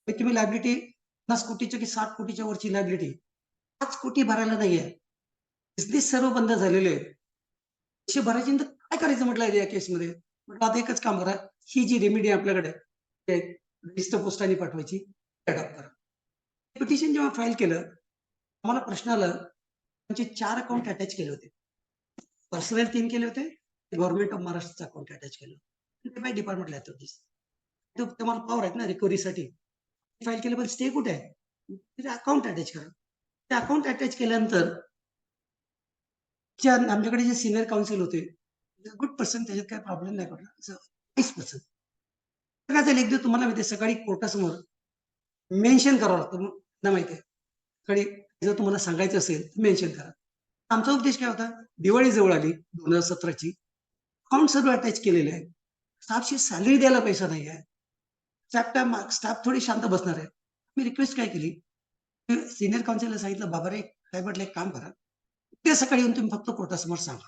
तुम्ही लायबिलिटी 50 कोटीच्या की 60 कोटीच्या वरची लायबिलिटी 5 कोटी भरायला नाहीये. बिझनेस सर्व बंद झालेले आहेत. पैसे भरायचे तर काय करायचं म्हटलं या केसमध्ये. म्हटलं आता एकच काम करा, ही जी रेमेडी आपल्याकडे रजिस्टर पोस्टाने पाठवायची, अडॉप्ट करा. पिटिशन जेव्हा फाईल केलं, आम्हाला प्रश्न आला, त्यांचे 4 अकाउंट अटॅच केले होते. पर्सनल 3 केले होते, गव्हर्नमेंट ऑफ महाराष्ट्राचं अकाउंट अटॅच केलं. ते बाय डिपार्टमेंटला येतो. तुम्हाला पॉवर आहेत ना रिकव्हरीसाठी. फाईल केलं, पण स्टे कुठे आहे? तिथे अकाउंट अटॅच करा. ते अकाउंट अटॅच केल्यानंतर आमच्याकडे जे सिनियर काउन्सिल होते, गुड पर्सन, त्याच्यात काही प्रॉब्लेम नाही पडला. Nice person. काय झालं, एक दिवस तुम्हाला माहिती आहे, सकाळी कोर्टासमोर मेन्शन करावं लागतं. ना माहिती आहे, सकाळी जर तुम्हाला सांगायचं असेल तर मेन्शन करा. आमचा उद्देश काय होता, दिवाळी जवळ आली 2017ची, अकाउंट सर्व अटॅच केलेले आहे, स्टाफची सॅलरी द्यायला पैसा नाही आहे, स्टाफ थोडी शांत बसणार आहे. मी रिक्वेस्ट काय केली, सिनियर काउन्सिलला सांगितलं, बाबा रे काय म्हटलं, एक काम करा, ते सकाळी येऊन तुम्ही फक्त कोर्टासमोर सांगा,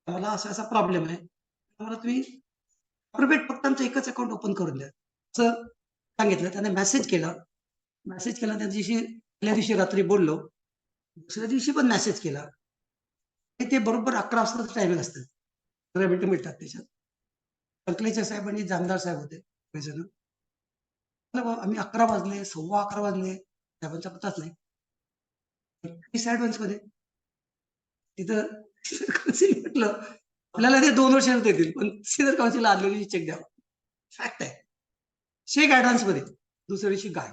मला असा असा प्रॉब्लेम आहे, मला तुम्ही अप्रोप्रिएट फक्त आमचं एकच अकाउंट ओपन करून द्या असं सांगितलं. त्याने मेसेज केला. त्या दिवशी पहिल्या दिवशी रात्री बोललो, दुसऱ्या दिवशी पण मेसेज केला. आणि ते बरोबर 11 वाजताच टायमिंग असतं, 15 मिनिटं मिळतात त्याच्यात. टंकलेचे साहेब आणि जामदार साहेब होते जण. आम्ही 11 वाजले, 11:15 वाजले, साहेबांचा पत्ताच नाही. ऍडव्हान्स मध्ये तिथं काउन्सिल म्हटलं, आपल्याला ते 2 वर्षांनी देतील, पण सिनियर काउन्सिलला आदल्या दिवशी चेक द्यावा. फॅक्ट आहे. शेक ऍडव्हान्स मध्ये, दुसऱ्या दिवशी गाय.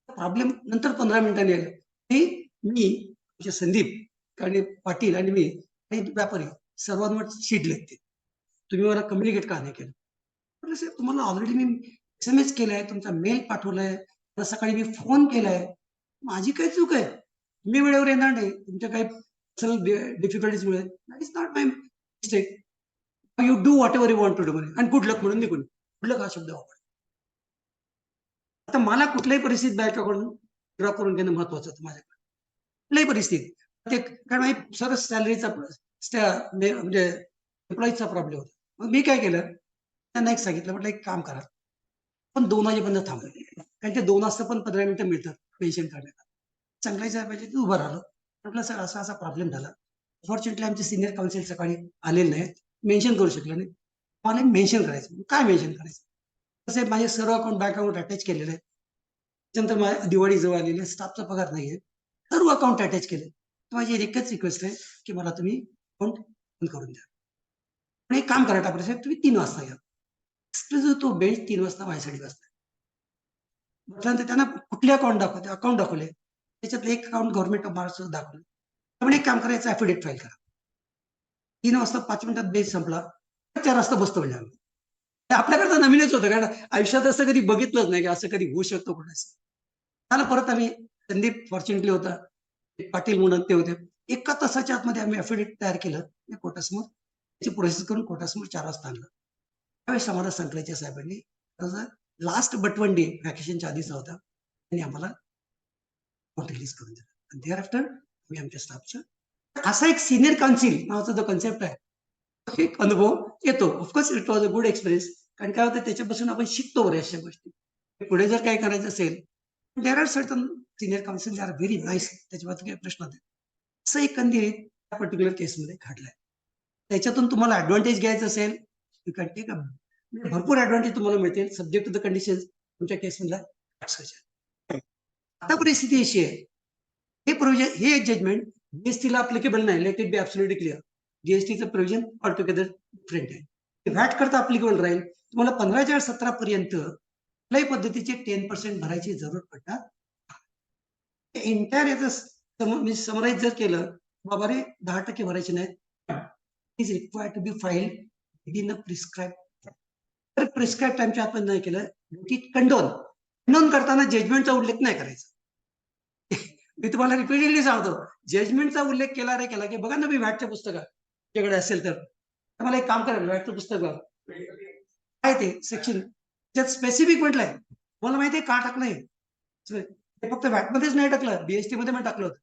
प्रॉब्लेम नंतर 15 मिनिटांनी आले. मी संदीप आणि पाटील आणि मी आणि व्यापारी सर्वांवर चिडले ते, तुम्ही मला कम्युनिकेट का नाही केलं? म्हटलं साहेब, तुम्हाला ऑलरेडी मी SMS केलाय, तुमचा मेल पाठवलाय, सकाळी मी फोन केलाय, माझी काय चूक आहे? मी वेळेवर येणार नाही, तुमच्या काही डिफिकल्टीजमुळे. That is not my mistake. You do whatever you want to do म्हणे, आणि गुड लक म्हणून निघून. गुड लक हा शब्द वापर. आता मला कुठल्याही परिस्थितीत बँकेकडून ड्रॉ करून घेणं महत्वाचं होतं माझ्याकडे, कुठल्याही परिस्थितीत. ते कारण सरळ सॅलरीचा म्हणजे एम्प्लॉईजचा प्रॉब्लेम होता. मग मी काय केलं, त्यांना एक सांगितलं, म्हटलं एक काम करा, पण 2 वाजेपर्यंत थांबा, कारण ते 2 वाजता पण 15 मिनिटं मिळतात पेन्शन काढण्याला. चांगलाच पाहिजे, तू उभं राहिलो. म्हटलं सर असा असा प्रॉब्लेम झाला, फॉर्च्युनेटली आमचे सिनियर काउन्सिल सकाळी आलेले नाहीत, मेन्शन करू शकलं नाही. मला मेन्शन करायचं. काय मेन्शन करायचं? तसे माझे सर्व अकाउंट बँक अकाउंट अटॅच केलेले आहेत. त्याच्यानंतर दिवाळी जवळ आलेली आहे, स्टाफचा पगार नाहीये, सर्व अकाउंट अटॅच केले. माझी एकच रिक्वेस्ट आहे की मला तुम्ही अकाउंट बंद करून द्या. आणि एक काम करा टाकले साहेब, तुम्ही 3 वाजता या. जो तो बेंच 3 वाजता माझ्यासाठी बसला. म्हटल्यानंतर त्यांना कुठले अकाउंट दाखवले, त्याच्यातलं एक अकाउंट गव्हर्नमेंट ऑफ महाराष्ट्र दाखवलं. त्यामुळे एक काम करायचं, ऍफिडेव्हिट फाईल करा. 3 वाजता 5 मिनिटात बेंच संपला, 4 वाजता बसतो म्हणजे आम्ही. ते आपल्याकडचं नवीनच होतं, कारण आयुष्यात असं कधी बघितलंच नाही की असं कधी होऊ शकतो कोणाचं. त्याला परत आम्ही, संदीप फॉर्च्युनेटली होता, पाटील म्हणून ते होते, 1 तासाच्या आतमध्ये आम्ही ऍफिडेव्हिट तयार केलं कोर्टासमोर. त्याची प्रोसेस करून कोर्टासमोर 4 वाजता आणलं. त्यावेळेस आम्हाला संकलेच्या साहेबांनी लास्ट बट वन डे व्हॅकेशनच्या आधीचा होता, त्यांनी आम्हाला रिलीज करून दिला. आणि देअर आफ्टर आम्ही आमच्या स्टाफच्या असा एक सिनियर काउन्सिल नावाचा जो कन्सेप्ट आहे, एक अनुभव येतो. Of course it was a good experience, कारण काय होतं त्याच्यापासून आपण शिकतो बऱ्याचशा गोष्टी. पुढे जर काही करायचं असेल, there are certain senior counsel they are very nice, त्याच्याबद्दल काही प्रश्न नाही. असं एकंदरीत त्या पर्टिक्युलर केसमध्ये घडलंय. त्याच्यातून तुम्हाला ऍडव्हान्टेज घ्यायचं असेल, यू कॅन टेक भरपूर ऍडव्हान्टेज तुम्हाला मिळतील, सब्जेक्ट टू द कंडिशन तुमच्या केसमधला. आता परिस्थिती अशी आहे, हे प्रोव्हिजन, हे जजमेंट जीएसटीला अप्लिकेबल नाही. Let it be absolutely clear. जीएसटीचं प्रोव्हिजन ऑलटुगेदर डिफरंट आहे. व्हॅट करता अप्लिकेबल राहील. तुम्हाला 15/17 पर्यंत कुठल्याही पद्धतीचे 10% भरायची जरूर पडणार. एंटायर याचं मी समराईज जर केलं, बाबा रे 10% भरायचे नाहीत, is required to be filed within a prescribe. तर प्रिस्क्राईब टाइमच्या आत नाही केलं, कंडोन करताना जजमेंटचा उल्लेख नाही करायचा. मी तुम्हाला रिपीटेडली सांगतो, जजमेंटचा उल्लेख केला रे केला की बघा ना, मी व्हॅटच्या पुस्तकात तुझ्याकडे असेल तर मला एक काम करेल, व्हॅटचं पुस्तक काय ते सेक्शन त्यात स्पेसिफिक म्हटलंय, मला माहिती आहे का टाकलंय. ते फक्त व्हॅटमध्येच नाही टाकलं, बीएसटी मध्ये पण टाकलं होतं.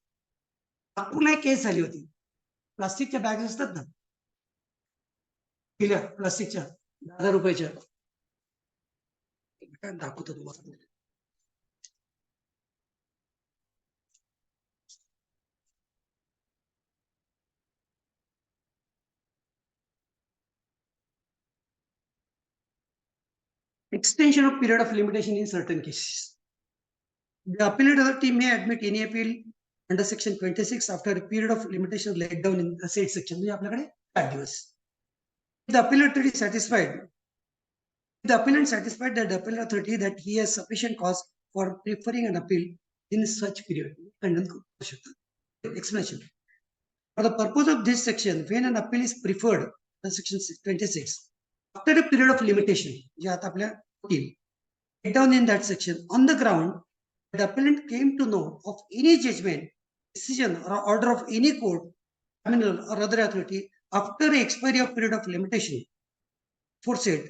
नागपूरला एक केस झाली होती, प्लास्टिकच्या बॅग असतात ना, प्लास्टिकच्या 10,000 रुपयाच्या, दाखवतो तुम्हाला. Extension of period of limitation in certain cases. The appellate authority may admit any appeal under section 26 after a period of limitation laid down in the said section. म्हणजे आपल्याकडे 8 दिवस. The appellate authority is satisfied The appellant satisfied that the appellate authority that he has sufficient cause for preferring an appeal in such period. खंडन करू शकतात. Explanation. For the purpose of this section, when an appeal is preferred, section 26, after a period of limitation, जे आता आपल्या होतील, down in that section, on the ground, the appellant came to know of any judgment, decision, or order of any court, criminal or other authority after the expiry of period of limitation, foresaid,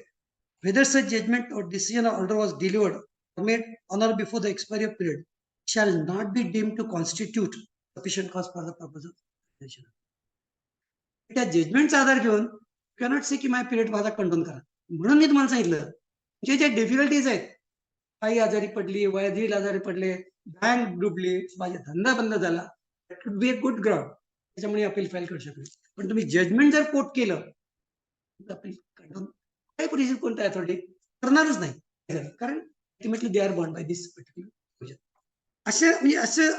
whether such judgment or decision or order was delivered or made on or before the expiry of period, shall not be deemed to constitute sufficient cause for the purpose of limitation. त्या जजमेंटचा आधार घेऊन cannot से की माझा period माझा condone करा. म्हणून मी तुम्हाला सांगितलं जे डिफिकल्टीज आहेत, काही आजारी पडली, वडील आजारी पडले, बँक डुबली, माझा धंदा बंद झाला, that would be a good ground, त्याच्यामुळे अपील फाईल करू शकले. पण तुम्ही जजमेंट जर कोर्ट केलं अपील कंडोन काही प्रोसिजर कोणत्या अथॉरिटी करणारच नाही, कारण ultimately they are bond by this particular. असं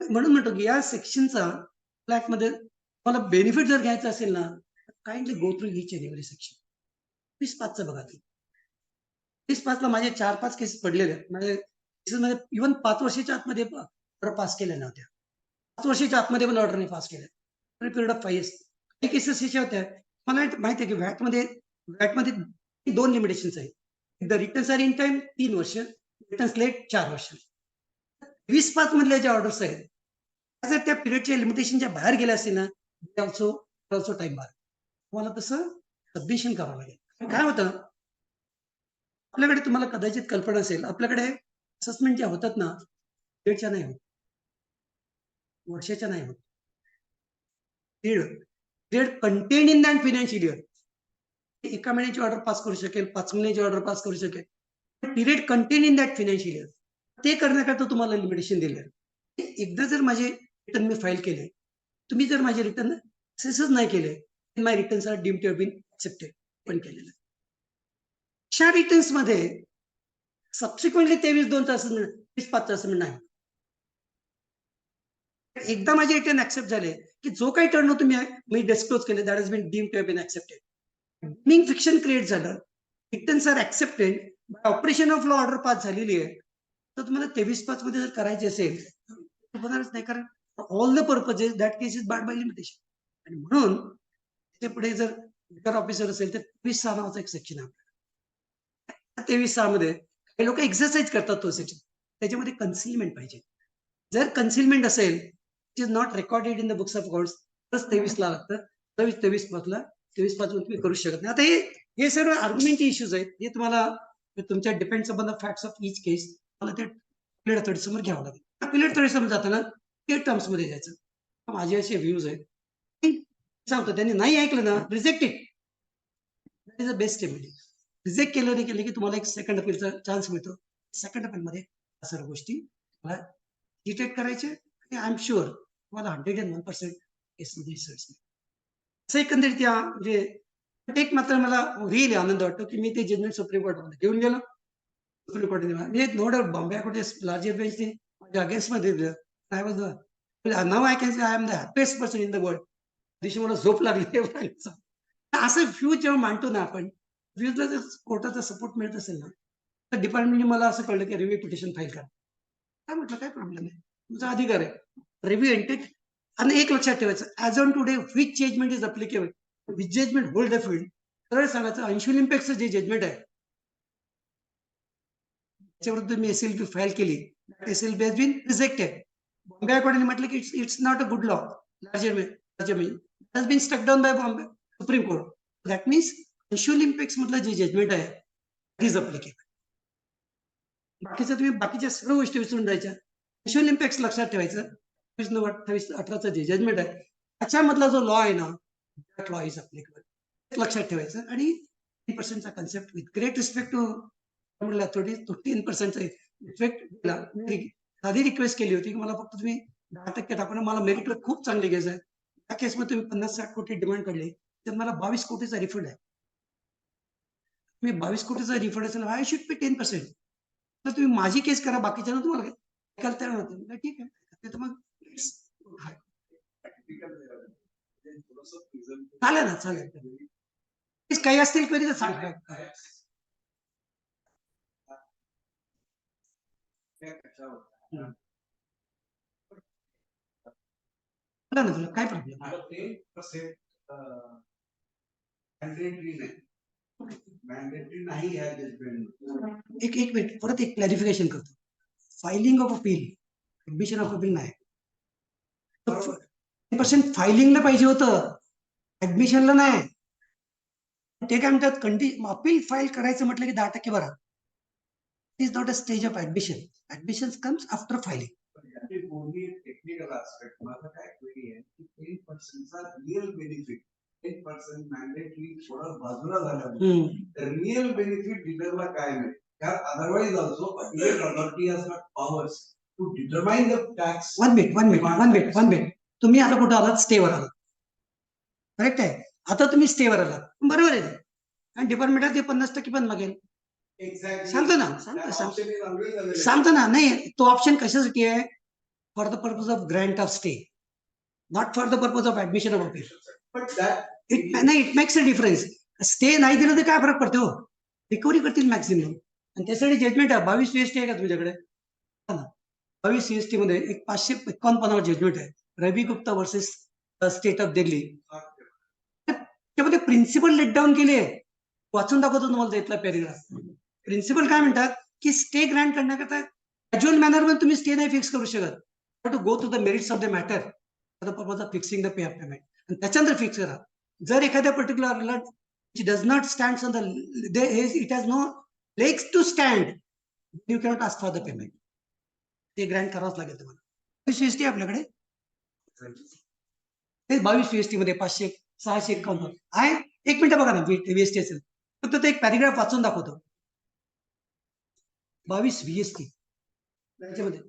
म्हणून म्हणतो की या सेक्शनचा फ्लॅट मध्ये मला बेनिफिट जर घ्यायचं असेल ना, kindly go through each and every section. 25 बघा, 25 माझे 4-5 केसेस पडलेले आहेत. म्हणजे केसेसमध्ये इव्हन 5 वर्षाच्या आतमध्ये ऑर्डर पास केल्या नव्हत्या, 5 वर्षाच्या आतमध्ये पण ऑर्डरने पास केल्या. Period of 5 years. काही केसेस अशा होत्या, मला माहिती आहे की व्हॅटमध्ये 2 लिमिटेशन्स आहेत. The returns are in time 3 वर्ष, रिटर्न्स लेट 4 वर्ष. 20-5 मधल्या ज्या ऑर्डर्स आहेत, जर त्या पिरियडच्या लिमिटेशनच्या बाहेर गेल्या असतील ना, ऑल्सो टाइम बार. तुम्हाला तसं सबमिशन करावं लागेल. काय होतं आपल्याकडे, तुम्हाला कदाचित कल्पना असेल, आपल्याकडे असेसमेंट ज्या होतात ना, पिरियडच्या नाही होत, वर्षाच्या नाही होत. Period contain in that financial year. 1 महिन्याची ऑर्डर पास करू शकेल, 5 महिन्याची ऑर्डर पास करू शकेल. Period contain in that financial year, ते करण्याकरता तुम्हाला लिमिटेशन दिले. एकदा जर माझे रिटर्न मी फाईल केले, तुम्ही जर माझे रिटर्न असेसच नाही केले, my returns are deemed to have been accepted, पण केलेलं. अशा रिटर्न्स मध्ये सबसिक्वेंटली 23-2 असेसमेंट, 25 असेसमेंट नाही. एकदा माझे रिटर्न ऍक्सेप्ट झाले की जो काही टर्न तुम्ही मी डिस्क्लोज केले, that has been deemed to have been accepted. Deeming fiction create झालं, returns are accepted, operation of law order pass झालेली आहे, तर तुम्हाला 23-5 मध्ये जर करायचे असेल तर होणारच नाही, कारण all the purposes that case is barred by limitation. आणि म्हणून त्याच्या पुढे जर रिटर्न ऑफिसर असेल तर 23-6 नावाचा एक सेक्शन आहे. 23-6 मध्ये काही लोक एक्सरसाइज करतात तो सेक्शन, त्याच्यामध्ये कन्सिलमेंट पाहिजे. जर कन्सिलमेंट असेल, it is not recorded in the books of accounts, तर 23 ला लागतं. 23-5 तुम्ही करू शकत नाही. आता हे सर्व आर्ग्युमेंटचे इश्यूज आहेत, हे तुम्हाला तुमच्या depends upon the facts of each case मला ते अपील अथॉरिटी समोर घ्यावं लागेल. अपील अथॉरिटी समोर जाताना ते टर्म्स मध्ये जायचं. माझे असे व्ह्यूज आहेत, सांगतो त्यांनी नाही ऐकलं ना, reject it. That is the best remedy. Reject केलं नाही केलं की तुम्हाला एक सेकंड अपीलचा चान्स मिळतो. सेकंड अपील मध्ये सर्व गोष्टी मला डिटेक्ट करायचे आणि आय एम शुअर तुम्हाला 101% केसमध्ये रिसल्ट. असं एकंदरीत या म्हणजे एक मात्र मला रिअली आनंद वाटतो की मी ते जजमेंट सुप्रीम कोर्टमध्ये घेऊन गेलो. सुप्रीम कोर्टाने म्हणजे no doubt Bombay high court larger बेंचने माझ्या अगेन्स्ट मध्ये दिलं. I was now I can say I am the happiest person in the world. दिवशी मला झोप लागली. असं फ्यूज जेव्हा मांडतो ना आपण, फ्यूजला जर कोर्टाचा सपोर्ट मिळत असेल ना, तर डिपार्टमेंटने मला असं कळलं की रिव्ह्यू पिटिशन फाईल करा. काय म्हटलं काय प्रॉब्लेम नाही, तुमचा अधिकार आहे. रिव्ह्यू एंटेक. आणि एक लक्षात ठेवायचं, as on today which judgment is applicable, which judgment hold the field. सरळ सांगायचं, अंशुल इम्पॅक्टचं जे जजमेंट आहे त्याच्यावर तुम्ही एसएलपी फाईल केली, SLP has been rejected. Bombay हायकोर्टाने म्हटलं की it's not a good law, larger has been stuck down by Bombay Supreme Court. That means Anshul impact मधलं जे जजमेंट आहे इज अप्लिकेबल. बाकीचं तुम्ही बाकीच्या सर्व गोष्टी विसरून जायच्या. अंशुल इम्पॅक्ट लक्षात ठेवायचं. 28-18चं जे जजमेंट आहे त्याच्यामधला जो लॉ आहे ना, दॅट लॉ इज अप्लिकेबल. लक्षात ठेवायचं. आणि 10%चा concept with great respect to authority, तो 10%चा इफेक्ट दिला. साधी रिक्वेस्ट केली होती की मला फक्त तुम्ही 10% टाकून मला मेरिटला खूप चांगले केस आहे. त्या केसमध्ये तुम्ही 50-60 कोटी डिमांड काढली, तर मला 22 कोटीचा रिफंड आहे. तुम्ही 22 कोटीचा रिफंड असेल, आय शुड पे 10%. तर तुम्ही माझी केस करा, बाकीच्या तुम्हाला ऐकायला तयार होतं. ठीक आहे, तर मग चालेल ना, चालेल. काही असतील कधी तर सांगा. बोला ना तुला काय प्रॉब्लेम मॅन्डेटरी नाही ह्या जजमेंट. एक मिनिट परत एक क्लॅरिफिकेशन करतो. Filing of appeal admission of appeal नाही. 10% फायलिंगला पाहिजे होतं, ऍडमिशनला नाही. ते काय म्हणतात अपील फाईल करायचं म्हटलं की 10% भरा. It is not a stage of admission. Admission comes after filing. Technical aspect माझं काय क्वेरी आहे की 10%चा रिअल बेनिफिट 10% मॅन्डेटरी थोडं बाजूला झाल्यामुळे रिअल बेनिफिट डीलरला काय मिळेल. Otherwise also authority has got powers to determine the tax. One minute तुम्ही आता कुठं आलात? स्टेवर आलात, करेक्ट आहे. आता तुम्ही स्टेवर आलात, बरोबर आहे. आणि डिपार्टमेंटात ते 50% पण मागेल. सांगतो ना नाही, तो ऑप्शन कशासाठी आहे? For the purpose of Grant of stay, not for the purpose of admission of appeal. It makes a difference. Stay नाही दिलं तर काय फरक पडतो? रिकव्हरी करतील मॅक्सिमम. आणि त्यासाठी जजमेंट आहे. 22 CST आहे का तुमच्याकडे? 22 CST मध्ये एक 551 जजमेंट आहे, Ravi Gupta versus state of Delhi. त्यामध्ये प्रिन्सिपल लेट डाऊन केले. वाचून दाखवतो तुम्हाला त्यातला पॅरेग्राफ. प्रिन्सिपल काय म्हणतात की स्टे ग्रँट करण्याकरता कॅज्युअल मॅनर मध्ये तुम्ही स्टे नाही फिक्स करू शकत. To go to the merits of the matter for the purpose of fixing the pay of payment. आणि त्याच्यानंतर फिक्स करा. जर एखाद्या particular does not stand on the it has no legs to stand, you cannot ask for the payment. ते grant करावंच लागेल तुम्हाला. CST आपल्याकडे 22 CST मध्ये 651 आहे. एक मिनिट बघा ना VST असेल. फक्त ते एक पॅरेग्राफ वाचून दाखवतो. 22 VST त्याच्यामध्ये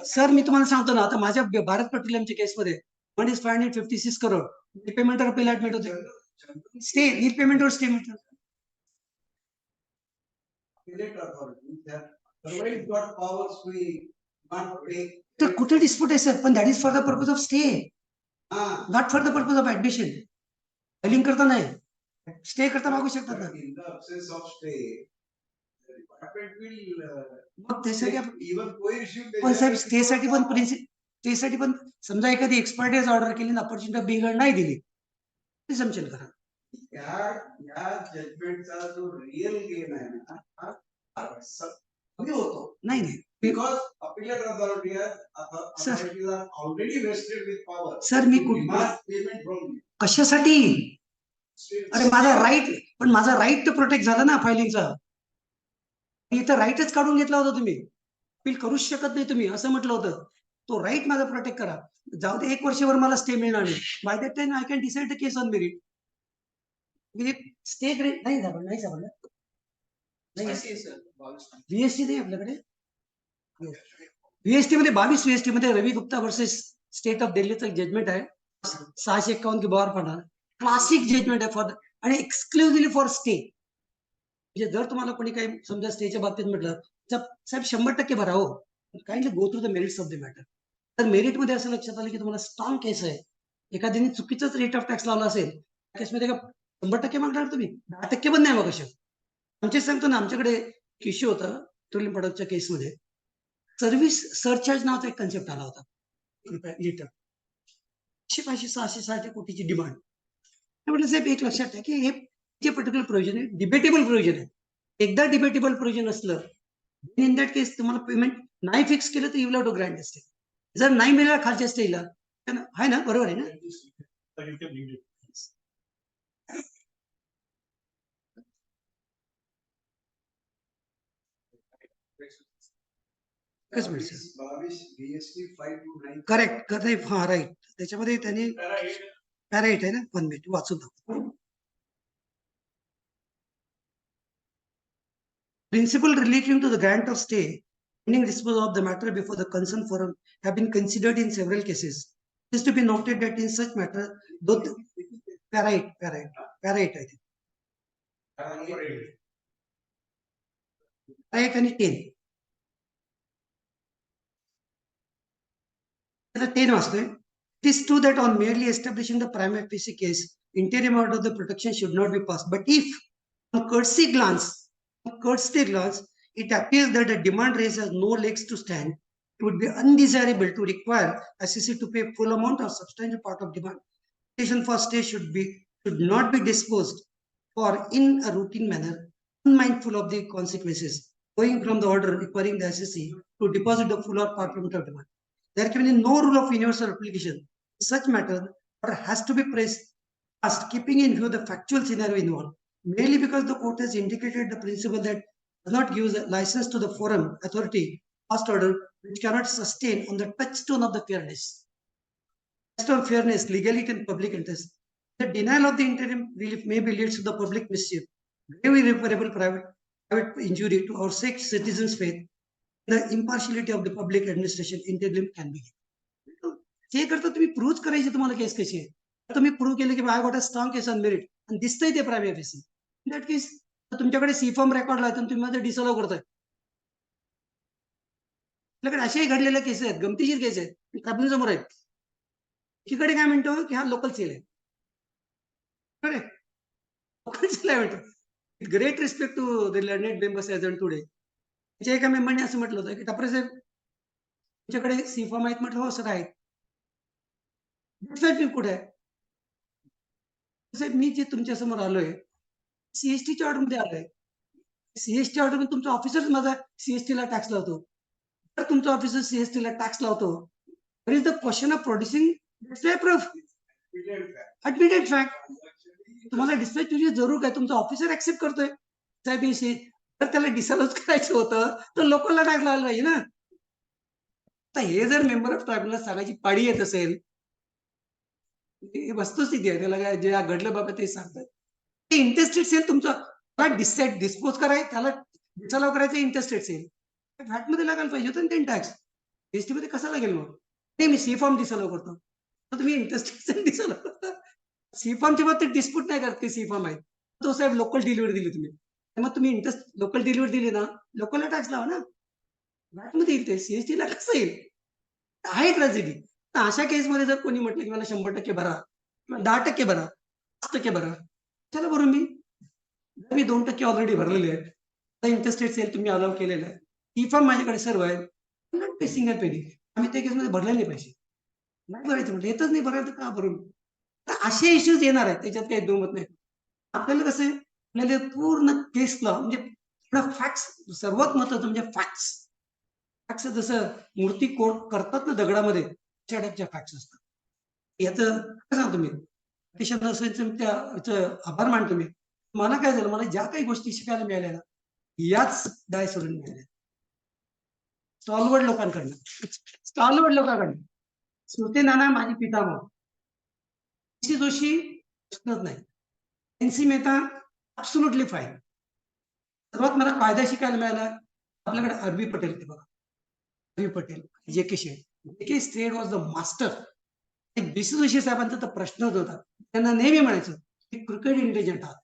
सर मी तुम्हाला सांगतो ना, आता माझ्या भारत पेट्रोलियमच्या केसमध्ये 1,556 करोड पेमेंटवर अपील ऍडमिट होते. स्टे नील पेमेंटवर स्टे मिळतो. तर कुठे डिस्प्यूट आहे सर? पण that is for the purpose of stay, not for the purpose of admission. Filing करता नाही, स्टे करता मागू शकतात ना. मग त्यासाठी पण साहेब स्टेसाठी पण समजा एखादी एक्सपर्टाइज ऑर्डर केली ना, अपॉर्च्युनिटी बिघड नाही दिली, समजेल करा. या जजमेंटचा जो रिअल गेन आहे ना, कमी होतो. नाही because appellate authority already vested with power. Sir मी पेमेंट फ्रॉम कशासाठी? अरे माझा राईट तर प्रोटेक्ट झाला ना फायलिंगचा. इथं राईटच काढून घेतला होता तुम्ही. अपील करूच शकत नाही तुम्ही असं म्हटलं होतं. तो राईट माझा प्रोटेक्ट करा. जाऊ दे 1 वर्षभर मला स्टे मिळणार नाही. By that time I can decide the case on merit. Stay नाही सापडलं. VST नाही आपल्याकडे. VST मध्ये 22 VST मध्ये रवी गुप्ता वर्सेस स्टेट ऑफ दिल्लीचं जजमेंट आहे. 651 की बॉर पडणार. क्लासिक जजमेंट आहे फॉर आणि एक्सक्लुझिव्हली फॉर स्टे. म्हणजे जर तुम्हाला कोणी काही समजा स्टेच्या बाबतीत म्हटलं साहेब 100% भरा हो, kindly go through the merits of the matter. तर मेरिट मध्ये असं लक्षात आलं की तुम्हाला स्ट्रॉंग केस आहे, एखाद्याने चुकीचाच रेट ऑफ टॅक्स लावला असेल, केसमध्ये का 100% मागणार तुम्ही? 10% पण नाही. मग कशा आमचे सांगतो ना, आमच्याकडे इश्यू होता पेट्रोलियम प्रोडक्टच्या केसमध्ये. सर्व्हिस सरचार्ज नावाचा एक कन्सेप्ट आला होता. लिटर 500-660 कोटीची डिमांड. म्हटलं साहेब एक लक्षात आहे की हे जे पर्टिक्युलर प्रोव्हिजन आहे डिबेटेबल प्रोव्हिजन आहे. एकदा डिबेटेबल प्रोव्हिजन असलं इन दॅट केस तुम्हाला पेमेंट नाही फिक्स केलं तर you will have to grant stay. जर नाही मिळालं खालच्या स्टेला आहे ना, बरोबर आहे ना. करेक्ट. हा राईट. त्याच्यामध्ये त्यांनी पॅराइट आहे ना, 1 मिनिट वाचून दाखव. Principle relating to the grant of stay, pending disposal of the matter before the concerned forum have been considered in several cases. It is to be noted that in such matter, though parite, I think. I can 10. The 10 was there. It is true that on merely establishing the prima facie case, interim order of the protection should not be passed. But if On courtesy glance, it appears that the demand raised has no legs to stand. It would be undesirable to require SEC to pay full amount or substantial part of demand. Petition for stay should not be disposed for in a routine manner, unmindful of the consequences, going from the order requiring the SEC to deposit the full or part amount of demand. There can be no rule of universal application. In such matter, order has to be passed, keeping in view the factual scenario involved. Merely because the court has indicated the principle that does not give a license to the forum authority past order, which cannot sustain on the touchstone of the fairness. Touchstone fairness, legality, and public interest. The denial of the interim relief may be leads to the public mischief, grave irreparable private injury to our six citizens' faith, the impartiality of the public administration interim can be. हे करता तुम्ही prove करायची तुम्हाला केस कशी आहे तुम्ही prove केले की I got a strong case on merit आणि दिसतंय ते प्रायमरी ऑफिस इन दॅट केस तुमच्याकडे सी फॉर्म रेकॉर्ड लावतो तुम्ही मध्ये डिसअलाव करताय आपल्याकडे अशाही घडलेल्या केसेस आहेत गमतीशीर केस आहेत ट्रायब्युनल समोर आहेत एकीकडे काय म्हणतो की हा लोकल सेल आहे लोकल सेल आहे म्हणतो great respect to the learned members as on today त्याच्या एका मेंबरने असं म्हटलं होतं की टपरे साहेब तुमच्याकडे सी फॉर्म आहेत म्हटलं हो सर आहेत कुठे आहे साहेब मी जे तुमच्या समोर आलोय सीएसटीच्या ऑर्डर मध्ये आलोय सीएसटी ऑर्डर मध्ये तुमचा ऑफिसर माझा सीएसटी ला टॅक्स लावतो तर तुमचा ऑफिसर सीएसटी ला टॅक्स लावतो तर is the question of producing proof admitted fact तुम्हाला डिस्पॅच तुझी जरूर काय तुमचा ऑफिसर ऍक्सेप्ट करतोय साहेब तर त्याला डिसअलाउज करायचं होतं तर लोकलला टॅक्स लावायला पाहिजे ना तर हे जर मेंबर ऑफ ट्रायब्युनल सांगायची पाळी येत असेल वस्तुस्थिती आहे त्याला काय जे घडलं बाबा ते सांगतात ते इंटरेस्टेड सेल तुमचा डिस्पोज करायचं त्याला डिसअलाव करायचं इंटरेस्टेड सेल फॅक्ट मध्ये लागायला पाहिजे होतं ना टॅक्स जीएसटी मध्ये कसा लागेल मग नाही मी सी फॉर्म डिसअलाव करतो तर तुम्ही इंटरेस्टेड सेल डिसअलाव करता सी फॉर्मच्या बाबतीत डिस्प्यूट नाही करत की सी फॉर्म आहे तो साहेब लोकल डिलिव्हरी दिली तुम्ही मग तुम्ही इंटरेस्ट लोकल डिलिव्हरी दिली ना लोकलला टॅक्स लावा ना फॅक्ट मध्ये येईल ते सीएसटी ला कसं येईल आहे ट्रॅजेडी अशा केसमध्ये जर कोणी म्हटलं की मला 100% भरा किंवा 10% भरा 5% भरा चला बरोबर मी 2% ऑलरेडी भरलेले आहेत इंटरेस्टेड सेल तुम्ही अलाव केलेला आहे ती फॉर्म माझ्याकडे सर्व आहे सिंगल पेनी आम्ही त्या केसमध्ये भरले नाही पैसे नाही भरायचं म्हटलं येतच नाही भरायचं का भरून तर असे इश्यूज येणार आहेत त्याच्यात काही दोमत नाही आपल्याला कसं आहे आपल्याला पूर्ण केसला म्हणजे फॅक्ट्स सर्वात महत्वाचं म्हणजे फॅक्ट्स जसं मूर्ती कोड करतात ना दगडामध्ये टाईपच्या फॅक्ट्स असतात याचं काय सांगतो मी त्याचं आभार मानतो मी मला काय झालं मला ज्या काही गोष्टी शिकायला मिळाल्या ना याच डाय सोडून मिळाल्या स्टॉलवर्ड लोकांकडनं सुरते नाना माझी पितामह जोशी प्रश्नच नाही एनसी मेहता ऍब्सोल्युटली फाईन सर्वात मला कायदा शिकायला मिळाला आपल्याकडे अरबी पटेल ते बघा अरबी पटेल जे के शेठ के state was the master B C साहेबांचा तर प्रश्नच होता त्यांना नेहमी म्हणायचं की क्रिकेट इंटेलिजंट आहात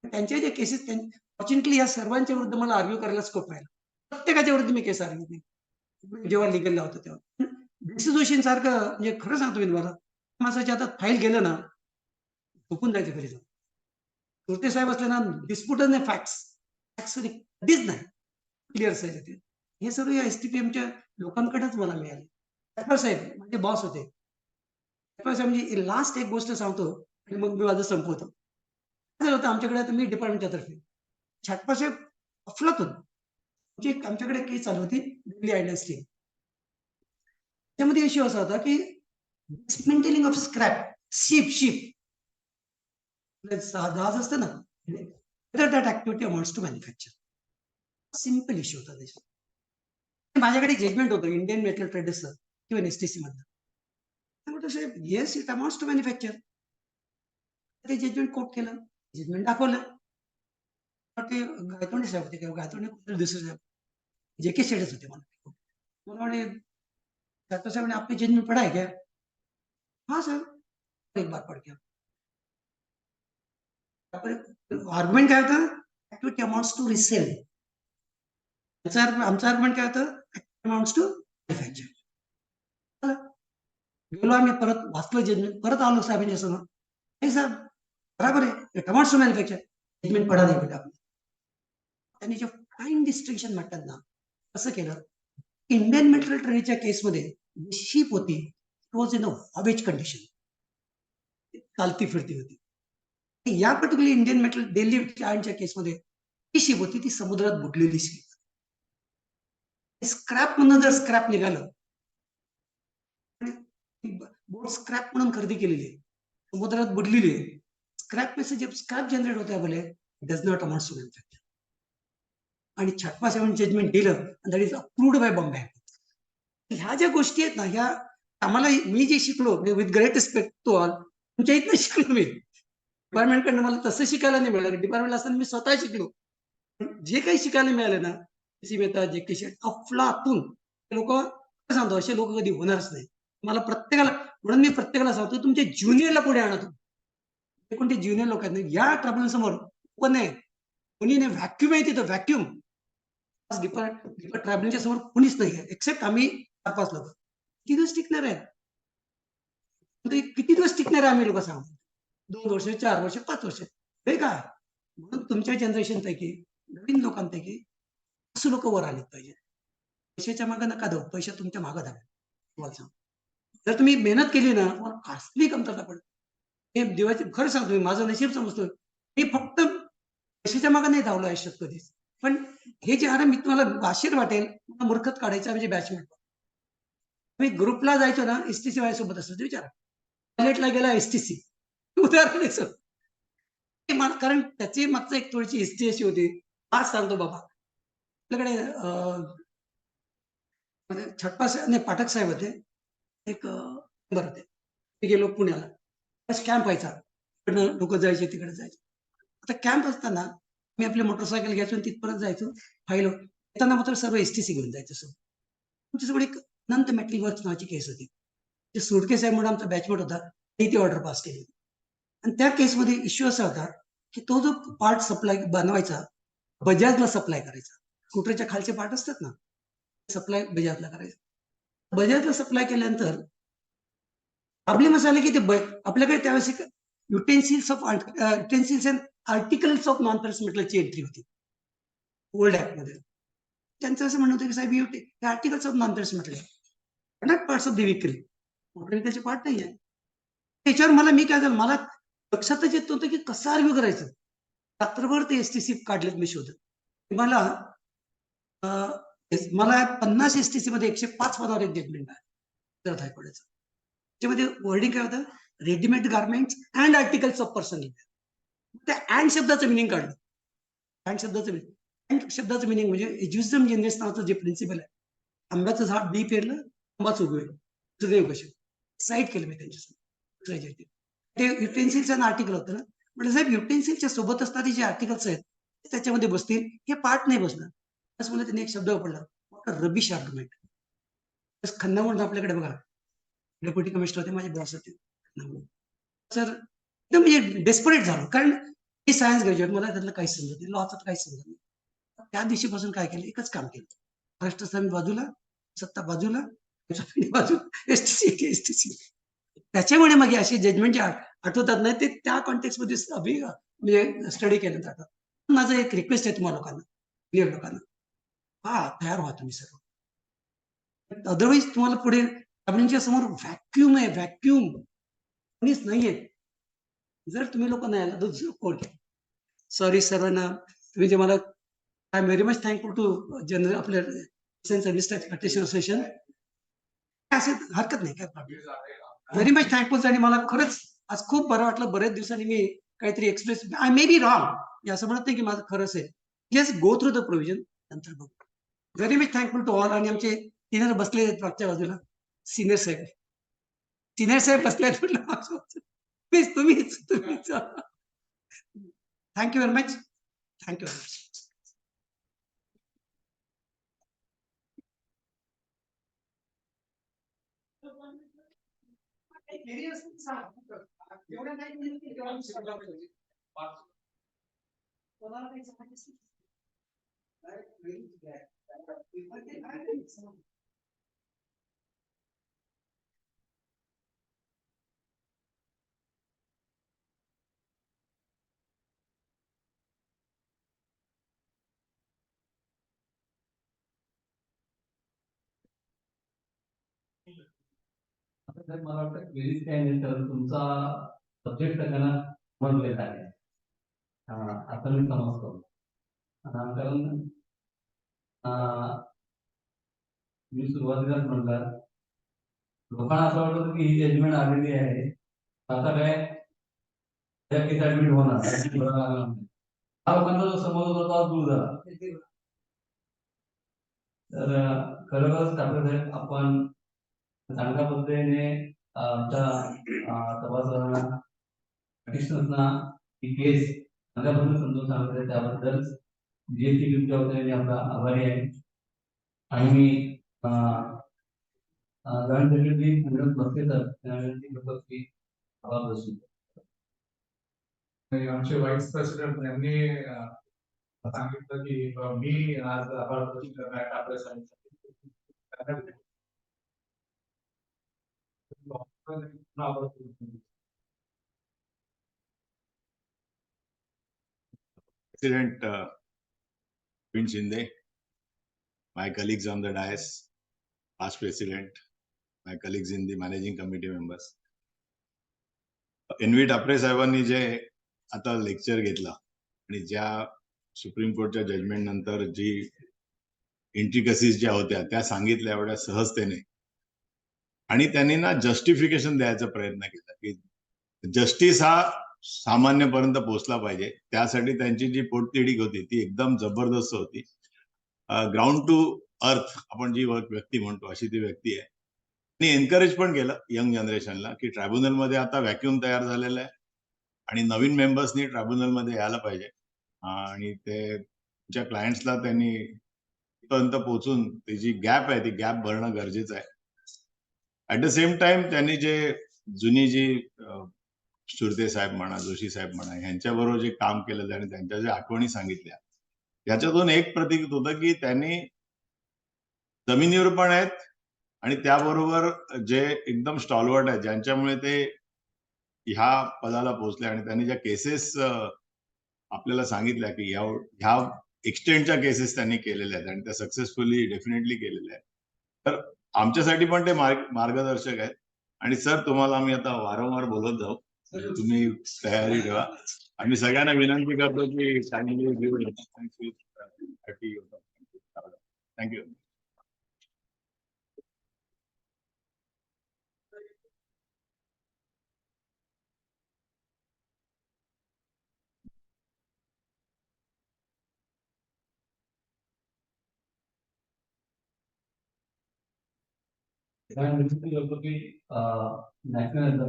त्यांच्या जे केसेस फॉर्च्युनेटली या सर्वांच्या विरुद्ध मला आर्ग्यू करायला स्कोप आहे प्रत्येकाच्या विरुद्ध मी केस आर्ग्यू नाही जेव्हा लिगलला होतं तेव्हा बीसी जोशींसारखं म्हणजे खरं सांगतो मी तुम्हाला माणसाच्या हातात फाईल गेलं ना झोपून जायचं घरी जाऊन सुरते साहेब असले ना डिस्प्यूटच नाही फॅक्ट्स कधीच नाही क्लिअर साहेब हे सर्व या एसटीपीएमच्या लोकांकडेच मला मिळाले छटपाळ साहेब म्हणजे बॉस होते छटपाळ साहेब म्हणजे लास्ट एक गोष्ट सांगतो आणि मग मी माझं संपवतो काय होतं आमच्याकडे मी डिपार्टमेंटच्या तर्फे छटपाळ साहेब अफलातून म्हणजे आमच्याकडे केस चालू होती दिल्ली आयलँड स्टील त्यामध्ये इश्यू असा होता की डिस्मेंटलिंग ऑफ स्क्रॅप शिप जहाज असतं ना that activity amounts to manufacture simple issue होता त्याच्यात माझ्याकडे जजमेंट होतं इंडियन मेटल ट्रेडर्सचं किंवा एसटीसी मधलं साहेब yes it amounts to manufacture ते जजमेंट कोट केलं जजमेंट दाखवलं ते गायतोंडे साहेब होते किंवा गायतोंडे दुसरे साहेब जे के शेडच होते मला म्हणे डॉक्टर साहब ने आपकी जजमेंट पढ़ा है क्या हाँ सर एक बार पढ़ के आर्ग्युमेंट काय होतं ऍक्टिव्हिटी अमाउंट्स टू रिसेल आमचा आर्ग्युमेंट काय होतं अमाउंट्स टू मॅन्युफॅक्चर गेलो आम्ही परत वाचलं जजमेंट परत आलो साहेबांच्या समोर नाही साहेब बरोबर आहे अमाउंट्स टू मॅन्युफॅक्चर जजमेंट पडा नाही बेटा. त्यांनी जे फाईन डिस्टिंक्शन म्हणतात ना, कसं केलं, इंडियन मिलिटरी ट्रेनच्या केसमध्ये शिप होती, वॉज इन अ हॉबेज कंडिशन, चालती फिरती होती. या पर्टिक्युलर इंडियन मेटल दिल्ली क्लायंटच्या केसमध्ये ती शिप होती, ती समुद्रात बुडलेली शिप. स्क्रॅप म्हणून जर स्क्रॅप निघालं, बोट स्क्रॅप म्हणून खरेदी केलेली आहे, समुद्रात बुडलेली आहे, स्क्रॅप पैसे जे स्क्रॅप जनरेट होते बोले does not amount to manufacture. आणि छटपा 7 जजमेंट दिलं, that is approved by Bombay. ह्या ज्या गोष्टी आहेत ना, ह्या आम्हाला, मी जे शिकलो with great respect to all, तुमच्या इथनं शिकलो मी. डिपार्टमेंटकडनं मला तसं शिकायला नाही मिळालं. डिपार्टमेंट असताना मी स्वतः शिकलो. जे काही शिकायला मिळालं ना, सी मेहता, जे के शेट, अफलातून लोक सांगतो, असे लोक कधी होणारच नाही. मला प्रत्येकाला, म्हणून मी प्रत्येकाला सांगतो, तुमच्या ज्युनियरला पुढे आणा. तुम्ही कोणते ज्युनियर लोक आहेत, या ट्रॅव्हल समोर कोण आहे, कोणी नाही. व्हॅक्युम आहे तिथं, व्हॅक्युम. ट्रॅव्हलिंगच्या समोर कोणीच नाही, एक्सेप्ट आम्ही 4-5 लोक. किती दिवस टिकणार आहे, किती दिवस टिकणार आहे आम्ही लोक सांगतो. 2 वर्ष, 4 वर्ष, 5 वर्ष, हे काय. म्हणून तुमच्या जनरेशन पैकी, नवीन लोकांपैकी असं लोक वर आले पाहिजे. पैशाच्या मागे नका जाऊ, पैसा तुमच्या मागे धावा. तुम्हाला सांग, जर तुम्ही मेहनत केली ना, तुम्हाला कसली कमतरता पडत. हे देवाचे खरं सांगतो, मी माझं नशीब समजतोय. मी फक्त पैशाच्या मागे नाही धावलो आयुष्यात कधीच. पण हे जे अरे, मी तुम्हाला आश्चर्य वाटेल, मला मूर्खत काढायचा म्हणजे बॅचमेट. मी ग्रुपला जायचो ना, एसटीसी वाय सोबत असतो, विचारा. टॉयलेटला गेला एसटीसी, उदाहरण आहे सर. मला कारण त्याची मागचं एक थोडीशी हिस्ट्री अशी होती. आज सांगतो बाबा, आपल्याकडे छटपा नाही, पाठक साहेब होते, एक बरं होते. ते गेलो पुण्याला, कॅम्प व्हायचा, तिकडनं लोक जायचे, तिकडे जायचे. आता कॅम्प असताना मी आपली मोटरसायकल घ्यायचो आणि तिथपर्यंत जायचो. फाईल येताना मात्र सर्व एसटीसी घेऊन जायचं. सर तुमच्यासोबत एक अनंत मेटली वर्क्स नावाची केस होती. ते सुटकेस आहे म्हणून आमचा बॅचमेट होता, ती ऑर्डर पास केली. आणि त्या केसमध्ये इश्यू असा होता की तो जो पार्ट सप्लाय बनवायचा, बजाजला सप्लाय करायचा. स्कूटरच्या खालचे पार्ट असतात ना, सप्लाय बजाजला करायचं. बजाजला सप्लाय केल्यानंतर प्रॉब्लेम असा आला की ते आपल्याकडे त्यावेळेस utensils and articles of non ferrous मेटलची एंट्री होती ओल्ड ऍक्ट मध्ये. त्यांचं असं म्हणणं होतं की साहेब, हे articles of non ferrous metal आहे, not parts of the vehicle, त्याचे पार्ट नाही आहे. त्याच्यावर मला, मी काय झालं, मला लक्षातच येत नव्हतं की कसं आर्ग्यू करायचं. रात्रभर ते एसटीसी काढलेत मी शोधत. मला 50 एसटीसी मध्ये 105 पदावर एक जजमेंट आहे हायकोर्टाचं. त्याच्यामध्ये वर्डिंग काय होतं, readymade garments and articles of personal. त्या अँड शब्दाचं मिनिंग काढलं. अँड शब्दाचं मिनिंग म्हणजे एज्युजम जेनरेस नावाचं जे प्रिन्सिपल आहे, आंब्याचं झाड बी पेरलं, आंबाच उगवेल, कसे साईड केलं मी त्यांच्यासोबत. ते युटेन्सिल्स अँड आर्टिकल होतं ना, म्हणजे साहेब युटेन्सिलच्या सोबत असणारे जे आर्टिकल्स आहेत त्याच्यामध्ये बसतील, हे पार्ट नाही बसणार असं मला त्यांनी एक शब्द वापरला, रबिश आर्ग्युमेंट. खन्ना म्हणून आपल्याकडे बघा, डेप्युटी कमिशनर होते, माझे बॉस होते. सर एकदम म्हणजे डेस्परेट झालो, कारण मी सायन्स ग्रॅज्युएट, मला त्यातलं काहीच समजत नाही, लॉचं काहीच समजत नाही. त्या दिवशीपासून काय केलं, एकच काम केलं, महाराष्ट्र बाजूला, सत्ता बाजूला, बाजूला, एसटीसी. त्याच्यामुळे मग असे जजमेंट जे आठवतात नाही, ते त्या कॉन्टेक्स्ट मध्ये म्हणजे स्टडी केलं जातं. माझं एक रिक्वेस्ट आहे तुम्हाला लोकांना, क्लिअर लोकांना, तयार व्हा तुम्ही सर्व. अदरवाईज तुम्हाला पुढे आपल्या समोर व्हॅक्युम आहे, व्हॅक्युम कोणीच नाहीये. जर तुम्ही लोक नाही आला तर कोण. सॉरी सर्वांना, तुम्ही जे मला, I am very much thankful to general आपल्या सर्व्हिस टॅक्स प्रॅक्टिशनर असोसिएशन. असे हरकत नाही, काय प्रॉब्लेम. Very much thankful. आणि मला खरंच आज खूप बरं वाटलं, बऱ्याच दिवसांनी मी काहीतरी express, I may be wrong, असं म्हणत नाही की माझं खरंच आहे. Just go through the provision, नंतर बघू. Very much thankful to all. आणि आमचे तिने बसले आहेत मागच्या बाजूला, सिनियर साहेब बसले आहेत म्हटलं, तुम्हीच. Thank you very much, thank you very much. एवढं नाही आता तर मला वाटतं क्वेरीज काय नाही तर तुमचा सब्जेक्ट त्यांना समजलेला आहे. आता मी समजतो. कारण मी सुरुवातीलाच म्हटलं लोकांना असं वाटत होतं की ही जजमेंट आलेली आहे आता काय त्या केस ऍडमिट होणार हा लोकांचा जो समज होता तो दूर झाला. तर खरोखरच ठाकरे साहेब आपण चांगल्या पद्धतीने आमच्या सभासदांना पॅटिशनर्सना ही केस चांगल्या पद्धतीने समजून सांगितलं त्याबद्दल जीएसटी तुमच्या वतीने आपला आभारी आहे. आणि मी जॉईंट सेक्रेटरी मिळत बसले तर त्यावेळी आभार दर्शवतो. आमचे व्हाईस प्रेसिडेंट यांनी सांगितलं की मी आज आभार प्रदर्शन करण्यात आपल्या President Pin Shinde, my colleagues on the dais, past president, my colleagues in the managing committee members. Envy Tapre साहेबांनी जे आता लेक्चर घेतला आणि ज्या सुप्रीम कोर्टच्या जजमेंट नंतर जी इंट्रिकसीज ज्या होत्या त्या सांगितल्या एवढ्या सहजतेने आणि त्यांनी ना जस्टिफिकेशन द्यायचा प्रयत्न केला की जस्टिस हा सामान्यपर्यंत पोहोचला पाहिजे. त्यासाठी त्यांची जी पोटतिडीक होती ती एकदम जबरदस्त होती. ग्राउंड टू अर्थ आपण जी व्यक्ती म्हणतो अशी ती व्यक्ती आहे. आणि एनकरेज पण केलं यंग जनरेशनला की ट्रायब्युनल मध्ये आता व्हॅक्युम तयार झालेला आहे आणि नवीन मेंबर्सनी ट्रायब्युनल मध्ये यायला पाहिजे आणि ते तुमच्या क्लायंट्सला त्यांनी पर्यंत पोहोचून ती जी गॅप आहे ती गॅप भरणं गरजेचं आहे. ऍट द सेम टाइम त्यांनी जे जुनी जी सुरते साहेब म्हणा जोशी साहेब म्हणा यांच्याबरोबर जे काम केलं आणि त्यांच्या ज्या आठवणी सांगितल्या याच्यातून एक प्रतीक होतं की त्यांनी जमिनीवर पण आहेत आणि त्याबरोबर जे एकदम स्टॉलवर्ट आहेत ज्यांच्यामुळे ते ह्या पदाला पोहोचले आणि त्यांनी ज्या केसेस आपल्याला सांगितल्या की ह्या एक्सटेंडच्या केसेस त्यांनी केलेल्या आहेत आणि त्या सक्सेसफुली डेफिनेटली केलेल्या आहेत. तर आमच्यासाठी पण ते मार्गदर्शक आहेत. आणि सर तुम्हाला आम्ही आता वारंवार बोलत जाऊ तुम्ही तयारी ठेवा. आम्ही सगळ्यांना विनंती करतो की थँक्यू. होतो की नॅशनल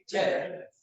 जय